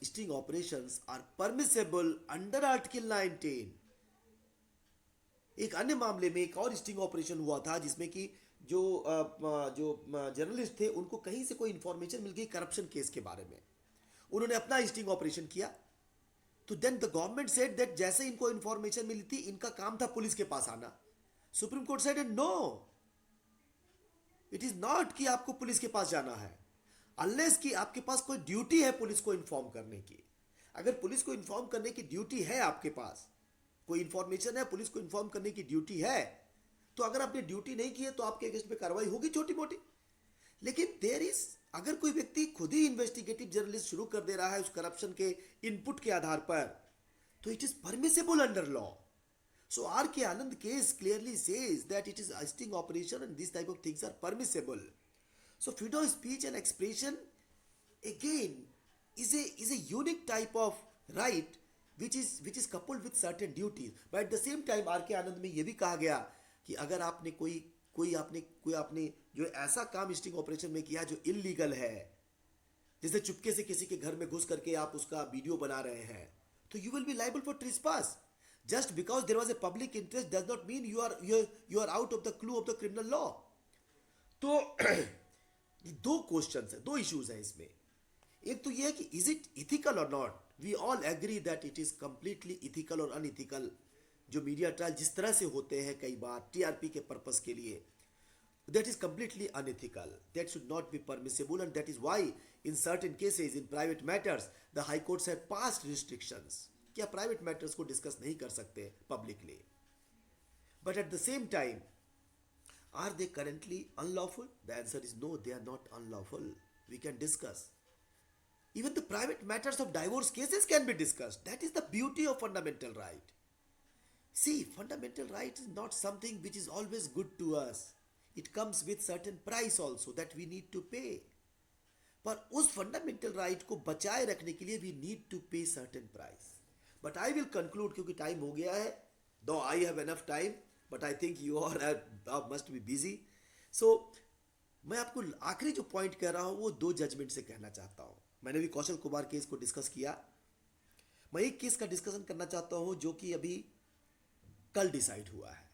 sting operations are permissible under Article 19। एक अन्य मामले में एक और स्टिंग ऑपरेशन हुआ था जिसमें कि जो जर्नलिस्ट थे उनको कहीं से कोई इंफॉर्मेशन मिल गई करप्शन केस के बारे में, उन्होंने अपना स्टिंग ऑपरेशन किया। तो then the government said that जैसे इनको इंफॉर्मेशन मिली थी, इनका काम था पुलिस के पास आना। Supreme court said no, it is not कि आपको पुलिस के पास जाना है, अनलेस कि आपके पास कोई ड्यूटी है पुलिस को इन्फॉर्म करने की। अगर पुलिस को इन्फॉर्म करने की ड्यूटी है, आपके पास कोई इंफॉर्मेशन है, पुलिस को इन्फॉर्म करने की ड्यूटी है, तो अगर आपने ड्यूटी नहीं की है तो आपके अगेंस्ट में कार्रवाई होगी छोटी मोटी। लेकिन देयर इज, अगर कोई व्यक्ति खुद ही इन्वेस्टिगेटिव जर्नलिस्ट शुरू कर दे रहा है उस करप्शन के इनपुट के आधार पर, तो it is permissible under law. So R K Anand case clearly says that it is a sting operation and these type of things are permissible। So freedom of speech and expression again is a unique type of right which is coupled with certain duties, but at the same time R K Anand में ये भी कहा गया कि अगर आपने कोई आपने जो ऐसा काम स्टिंग ऑपरेशन में किया जो इलीगल है, जैसे चुपके से किसी के घर में घुस करके आप उसका वीडियो बना रहे हैं, तो you will be liable for trespass. Just because there was a public interest does not mean you are out of the clue of the criminal law. तो ये दो क्वेश्चन है, दो इश्यूज है इसमें। एक तो ये है कि इज इट इथिकल और not. We all agree that it is completely ethical और अनइथिकल जो मीडिया ट्रायल जिस तरह से होते हैं कई बार टीआरपी के पर्पस के लिए, that is completely unethical, that should not be permissible, and that is why in certain cases in private matters the high courts have passed restrictions कि आप private matters को discuss नहीं कर सकते publicly, but at the same time are they currently unlawful? The answer is no, they are not unlawful. We can discuss even the private matters of divorce cases can be discussed. That is the beauty of fundamental right. See, fundamental right is not something which is always good to us. It comes with certain price also that we need to pay. पर उस fundamental right को बचाए रखने के लिए we need to pay certain price. But I will conclude क्योंकि time हो गया है, though I have enough time, but I think you are must be busy. सो मैं आपको आखिरी जो पॉइंट कह रहा हूं वो दो जजमेंट से कहना चाहता हूं. मैंने भी कौशल कुमार केस को डिस्कस किया. मैं एक केस का डिस्कशन करना चाहता हूं जो कि अभी कल डिसाइड हुआ है,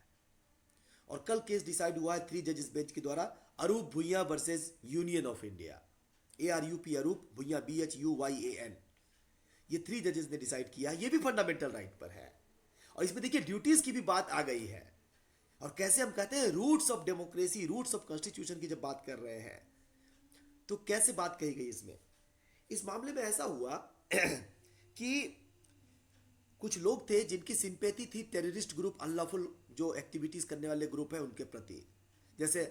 और कल केस डिसाइड हुआ है 3 जजेस बेंच के द्वारा, अरूप भुइया versus union of India. ARUP अरूप भुइया BHUYAN. ये 3 जजेस ने डिसाइड किया. ये भी फंडामेंटल राइट पर है, और इसमें देखिए ड्यूटीज की भी बात आ गई है. और कैसे हम कहते हैं roots of democracy, roots of constitution की जब बात कर रहे हैं तो कैसे बात कही गई इसमें. इस मामले में ऐसा हुआ कि कुछ लोग थे जिनकी सिंपैथी थी टेररिस्ट ग्रुप, अनलॉफुल जो एक्टिविटीज करने वाले ग्रुप है उनके प्रति. जैसे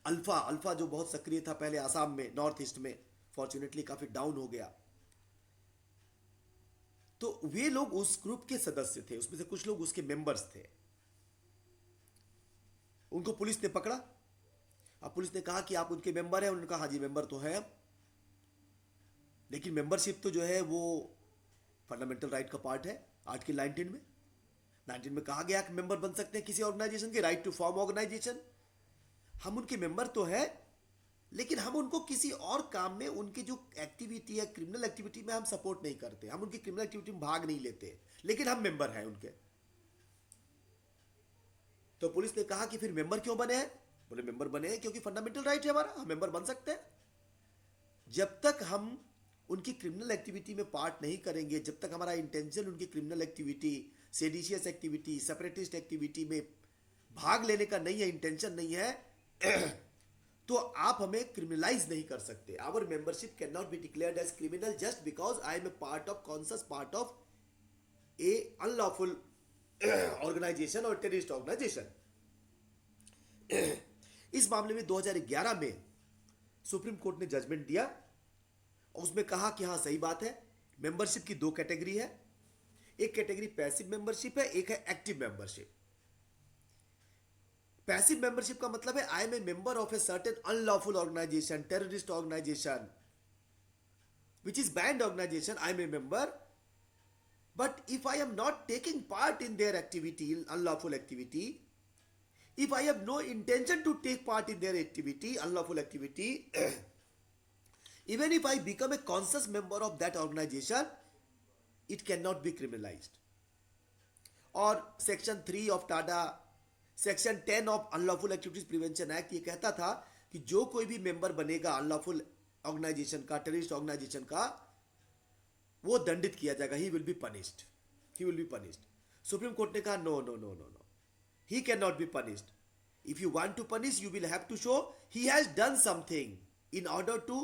अल्फा जो बहुत सक्रिय था पहले आसाम में, नॉर्थ ईस्ट में, फॉर्चुनेटली काफी डाउन हो गया. तो वे लोग उस ग्रुप के सदस्य थे, उसमें से कुछ लोग उसके मेंबर्स थे. उनको पुलिस ने पकड़ा. अब पुलिस ने कहा कि आप उनके मेंबर हैं. उन्होंने कहा हाँ जी मेंबर तो है, लेकिन मेंबरशिप तो जो है वो फंडामेंटल राइट का पार्ट है. आर्टिकल 19 में कहा गया कि मेंबर बन सकते हैं किसी ऑर्गेनाइजेशन के, राइट टू फॉर्म ऑर्गेनाइजेशन. हम उनके मेंबर तो है, लेकिन हम उनको किसी और काम में, उनकी जो एक्टिविटी है क्रिमिनल एक्टिविटी में हम सपोर्ट नहीं करते, हम उनकी क्रिमिनल एक्टिविटी में भाग नहीं लेते, लेकिन हम मेंबर हैं उनके. तो पुलिस ने कहा कि फिर मेंबर क्यों बने हैं. बोले मेंबर बने हैं क्योंकि फंडामेंटल राइट है हमारा, हम मेंबर बन सकते हैं. जब तक हम उनकी क्रिमिनल एक्टिविटी में पार्ट नहीं करेंगे, जब तक हमारा इंटेंशन उनकी criminal activity, seditious activity, separatist activity में भाग लेने का नहीं है, इंटेंशन नहीं है, तो आप हमें क्रिमिनलाइज नहीं कर सकते. Our membership can not be declared as criminal just because I am a part of, conscious part of a unlawful organisation और टेररिस्ट ऑर्गेनाइजेशन. इस मामले में 2011 में सुप्रीम कोर्ट ने जजमेंट दिया, और उसमें कहा कि हाँ सही बात है, मेंबरशिप की 2 कैटेगरी है. एक कैटेगरी पैसिव मेंबरशिप है, एक है एक्टिव मेंबरशिप. पैसिव मेंबरशिप का मतलब है I am a member of a certain unlawful organisation, terrorist organisation which is banned organisation. I am a member, but if I am not taking part in their activity, unlawful activity, if I have no intention to take part in their activity, unlawful activity, even if I become a conscious member of that organization, it cannot be criminalized. और section 3 of TADA, section 10 of unlawful activities prevention act ये कहता था कि जो कोई भी member बनेगा unlawful organisation का, टेररिस्ट ऑर्गेनाइजेशन का, वो दंडित किया जाएगा. He will be punished, he will be punished. Supreme court ने कहा no no no no no, he cannot be punished. If you want to punish, you will have to show he has done something in order to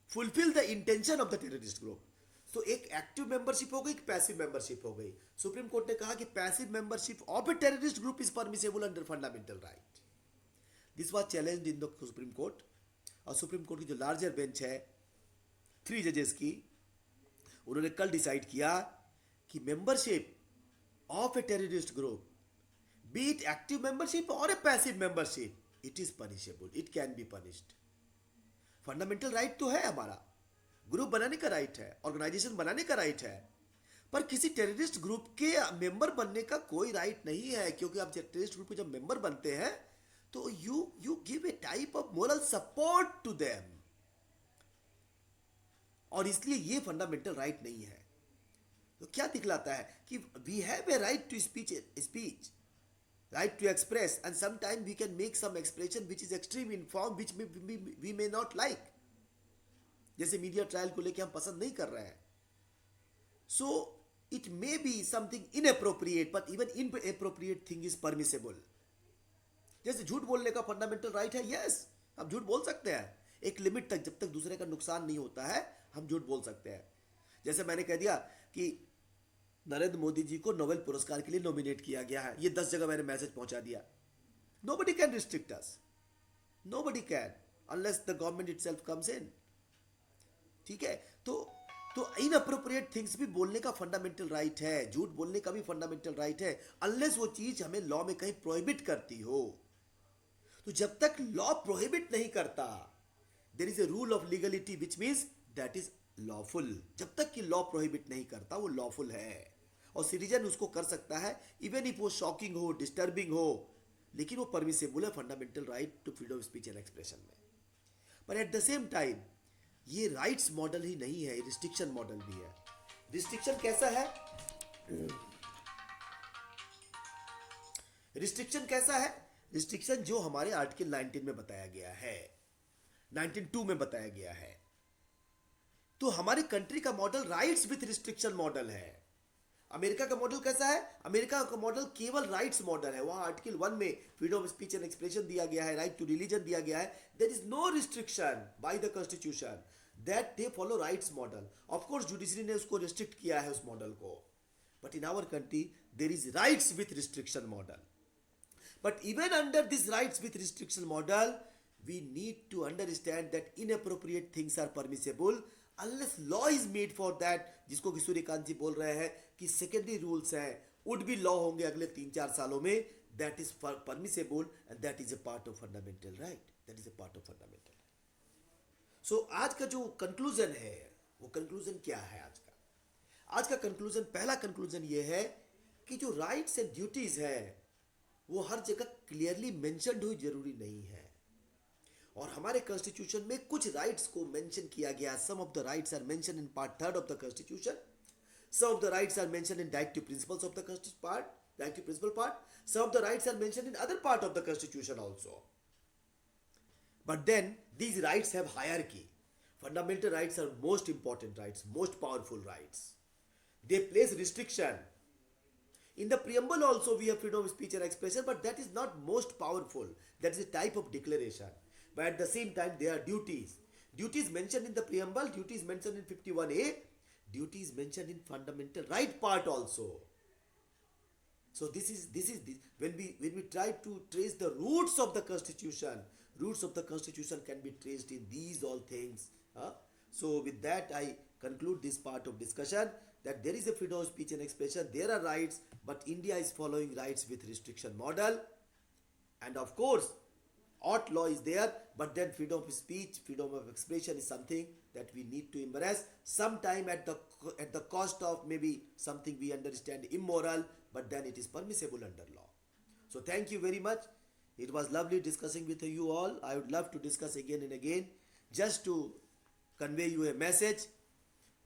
fulfill the intention of the terrorist group. So एक active membership हो गई, एक passive membership हो गई. Supreme court ने कहा कि passive membership of a terrorist group is permissible under fundamental right. This was challenged in the Supreme court, और सुप्रीम कोर्ट की जो लार्जर बेंच है 3 जजेस की, उन्होंने कल डिसाइड किया कि membership of a terrorist group, be it active membership or a passive membership, it is punishable, it can be punished. Fundamental right तो है हमारा, ग्रुप बनाने का राइट है, ऑर्गेनाइजेशन बनाने का राइट है, पर किसी टेररिस्ट ग्रुप के मेंबर बनने का कोई राइट नहीं है. क्योंकि आप टेररिस्ट ग्रुप के जब मेंबर बनते हैं तो you give a type of moral support to them, और इसलिए ये फंडामेंटल राइट नहीं है. तो क्या दिखलाता है कि we have a right to speech, right to express, and sometimes we can make some expression which is extreme in form which we may not like. जैसे मीडिया ट्रायल को लेके हम पसंद नहीं कर रहे हैं, so it may be something inappropriate, but even inappropriate thing is permissible. जैसे झूठ बोलने का फंडामेंटल राइट है, यस, हम झूठ बोल सकते हैं एक लिमिट तक, जब तक दूसरे का नुकसान नहीं होता है हम झूठ बोल सकते हैं. जैसे मैंने कह दिया कि नरेंद्र मोदी जी को नोबेल पुरस्कार के लिए नॉमिनेट किया गया है, ये 10 जगह मैंने मैसेज पहुंचा दिया. Nobody can restrict us, nobody can, unless the government itself comes in. ठीक है, तो इनअप्रोप्रिएट थिंग्स भी बोलने का फंडामेंटल राइट है, झूठ बोलने का भी फंडामेंटल राइट है, अनलेस वो चीज हमें लॉ में कहीं प्रोहिबिट करती हो. तो जब तक लॉ प्रोहिबिट नहीं करता, there is a rule of legality which means that is lawful. जब तक कि लॉ प्रोहिबिट नहीं करता वो लॉफुल है, और सिटीजन उसको कर सकता है, इवन इफ वो शॉकिंग हो, डिस्टर्बिंग हो, लेकिन वो परमिसेबल है fundamental right to freedom of speech and expression में. पर एट द सेम टाइम ये राइट्स मॉडल ही नहीं है, रिस्ट्रिक्शन मॉडल भी है. रिस्ट्रिक्शन कैसा है? रिस्ट्रिक्शन कैसा है? रिस्ट्रिक्शन जो हमारे आर्टिकल 19 में बताया गया है, 19(2) में बताया गया है. तो हमारे कंट्री का model rights with restriction model है. अमेरिका का मॉडल कैसा है? अमेरिका का मॉडल केवल राइट्स मॉडल है. वहां आर्टिकल 1 में freedom of speech and expression दिया गया है, राइट टू रिलीजन दिया गया है. There is no restriction by the constitution, that they follow rights model. Of course judiciary ने उसको रिस्ट्रिक्ट किया है उस मॉडल को, but in our country there is rights with restriction model. But even under this rights with restriction model, we need to understand that inappropriate things are permissible unless law is made for that. जिसको कि सूर्यकांत जी बोल रहे हैं कि secondary rules हैं, would be law होंगे अगले 3-4 सालों में, that is permissible and that is a part of fundamental right, that is a part of fundamental. So आज का जो कंक्लूजन है, वो कंक्लूजन क्या है आज का? आज का कंक्लूजन, पहला कंक्लूजन ये है कि जो राइट्स एंड ड्यूटीज है वो हर जगह क्लियरली मेंशन्ड हुई जरूरी नहीं है. और हमारे कॉन्स्टिट्यूशन में कुछ राइट्स को मेंशन किया गया. Some of the rights are mention in part 3 of the constitution, some of the rights are mention in directive principles of the directive principle part, some of the rights are mention in other part of the constitution also. But then these rights have hierarchy. Fundamental rights are most important rights, most powerful rights. They place restriction. In the preamble also we have freedom of speech and expression, but that is not most powerful. That is a type of declaration. But at the same time there are duties. Duties mentioned in the preamble, duties mentioned in 51A, duties mentioned in fundamental right part also. So this is when we try to trace the roots of the constitution, roots of the constitution can be traced in these all things. So with that I conclude this part of discussion, that there is a freedom of speech and expression, there are rights, but India is following rights with restriction model. And of course ought law is there, but then freedom of speech, freedom of expression is something that we need to embrace, sometime at the cost of maybe something we understand immoral, but then it is permissible under law. So thank you very much. It was lovely discussing with you all. I would love to discuss again and again, just to convey you a message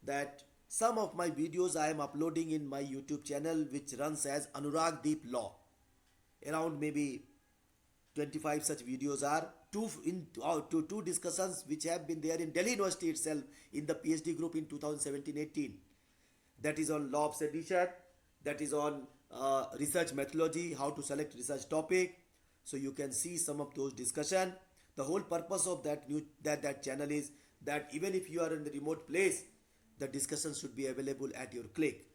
that some of my videos I am uploading in my YouTube channel, which runs as Anurag Deep Law. Around maybe 25 such videos are two discussions which have been there in Delhi University itself in the PhD group in 2017-18. That is on law of sedition, that is on research methodology, how to select research topic. So you can see some of those discussion. The whole purpose of that channel is that even if you are in the remote place, the discussion should be available at your click.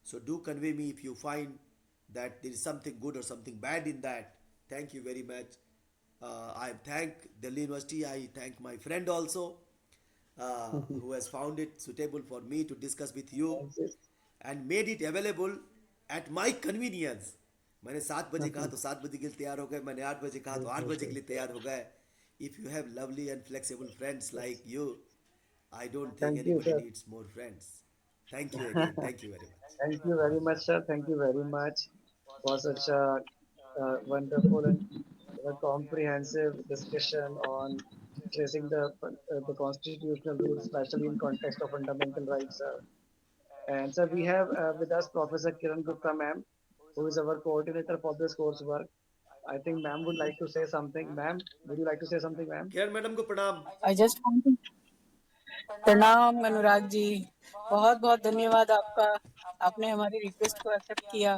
So do convey me if you find that there is something good or something bad in that. Thank you very much. I thank Delhi University. I thank my friend also, who has found it suitable for me to discuss with you Thank you. and made it available at my convenience. मैंने 7 बजे कहा तो 7 बजे के लिए तैयार हो गए, मैंने 8 बजे कहा तो 8 बजे के लिए तैयार हो गए. If you have lovely and flexible friends like you, I don't think Thank you, anybody sir. needs more friends. Thank you again. Thank you very much. Thank you very much, sir. Thank you very much for such a wonderful and comprehensive discussion on tracing the constitutional rules, especially in context of fundamental rights. And sir, we have with us Professor Kiran Gupta, ma'am, who is our coordinator for this coursework. I think ma'am would like to say something. Ma'am, would you like to say something, ma'am? Kiran madam को प्रणाम. I just want to प्रणाम अनुराग जी, बहुत बहुत धन्यवाद आपका, आपने हमारी request को एक्सेप्ट किया.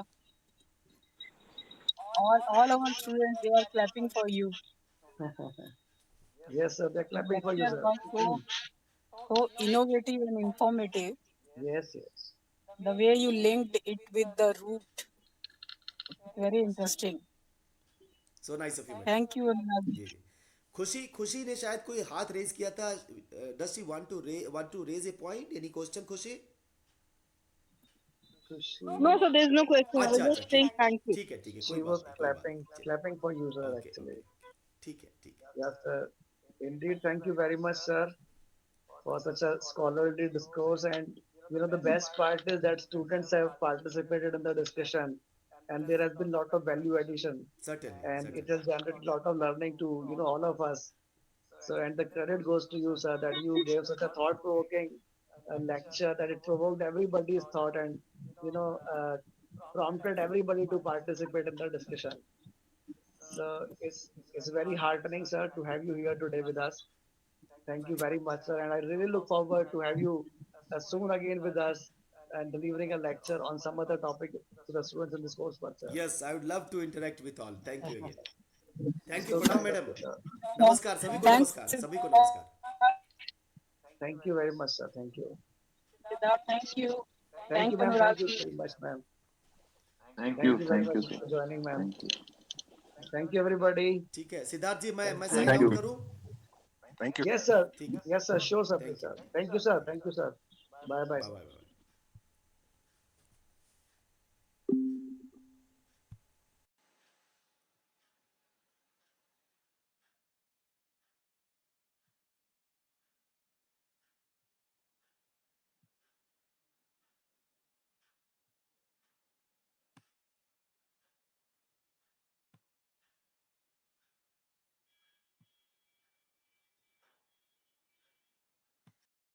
All our students, they are clapping for you. Yes, sir. They're The clapping for you, lecture sir. was so innovative and informative. Yes, yes. The way you linked it with the root, very interesting. So nice of you, madam. Thank you, Anurag ji. जी जी. खुशी खुशी ने शायद कोई हाथ raise किया था. Does she want to raise a point? Any question Khushi? No, so there is no question. I was अच्छा अच्छा, just ठीक saying thank you. ठीक है, She कोई was बात नहीं, कोई बात clapping, नहीं. clapping for you, sir, okay actually. Okay, ठीक है ठीक है. Yes, sir. Indeed, thank you very much, sir, for such a scholarly discourse. And the best part is that students have participated in the discussion, and there has been a lot of value addition, Certainly, and it certainly. has generated a lot of learning to all of us. So, and the credit goes to you, sir, that you gave such a thought-provoking lecture that it provoked everybody's thought and prompted everybody to participate in the discussion. So it's very heartening, sir, to have you here today with us. Thank you very much, sir, and I really look forward to have you soon again with us and delivering a lecture on some other topic to the students in this coursework, sir. Yes, I would love to interact with all. Thank you again. Thank you. So प्रणाम kind of madam. you, sir. नमस्कार सभी को, Thanks, नमस्कार सभी को, नमस्कार. Siddharth. Thank you very much, sir. Thank you. Thank you. Thank you, Thank you, ma'am. Anurag Thank you ji. very much, ma'am. Thank Thank you, you very thank much you, sir. for joining, ma'am. Thank you. Thank you, everybody. ठीक है सिद्धार्थ जी, मैं Thank sign you. Thank out you. करूं? Thank you. Yes, sir. ठीक है. Yes, sir. Sure, sir. Thank you. Sir. Thank you, sir. Thank you, sir. Bye, bye, bye sir. Bye.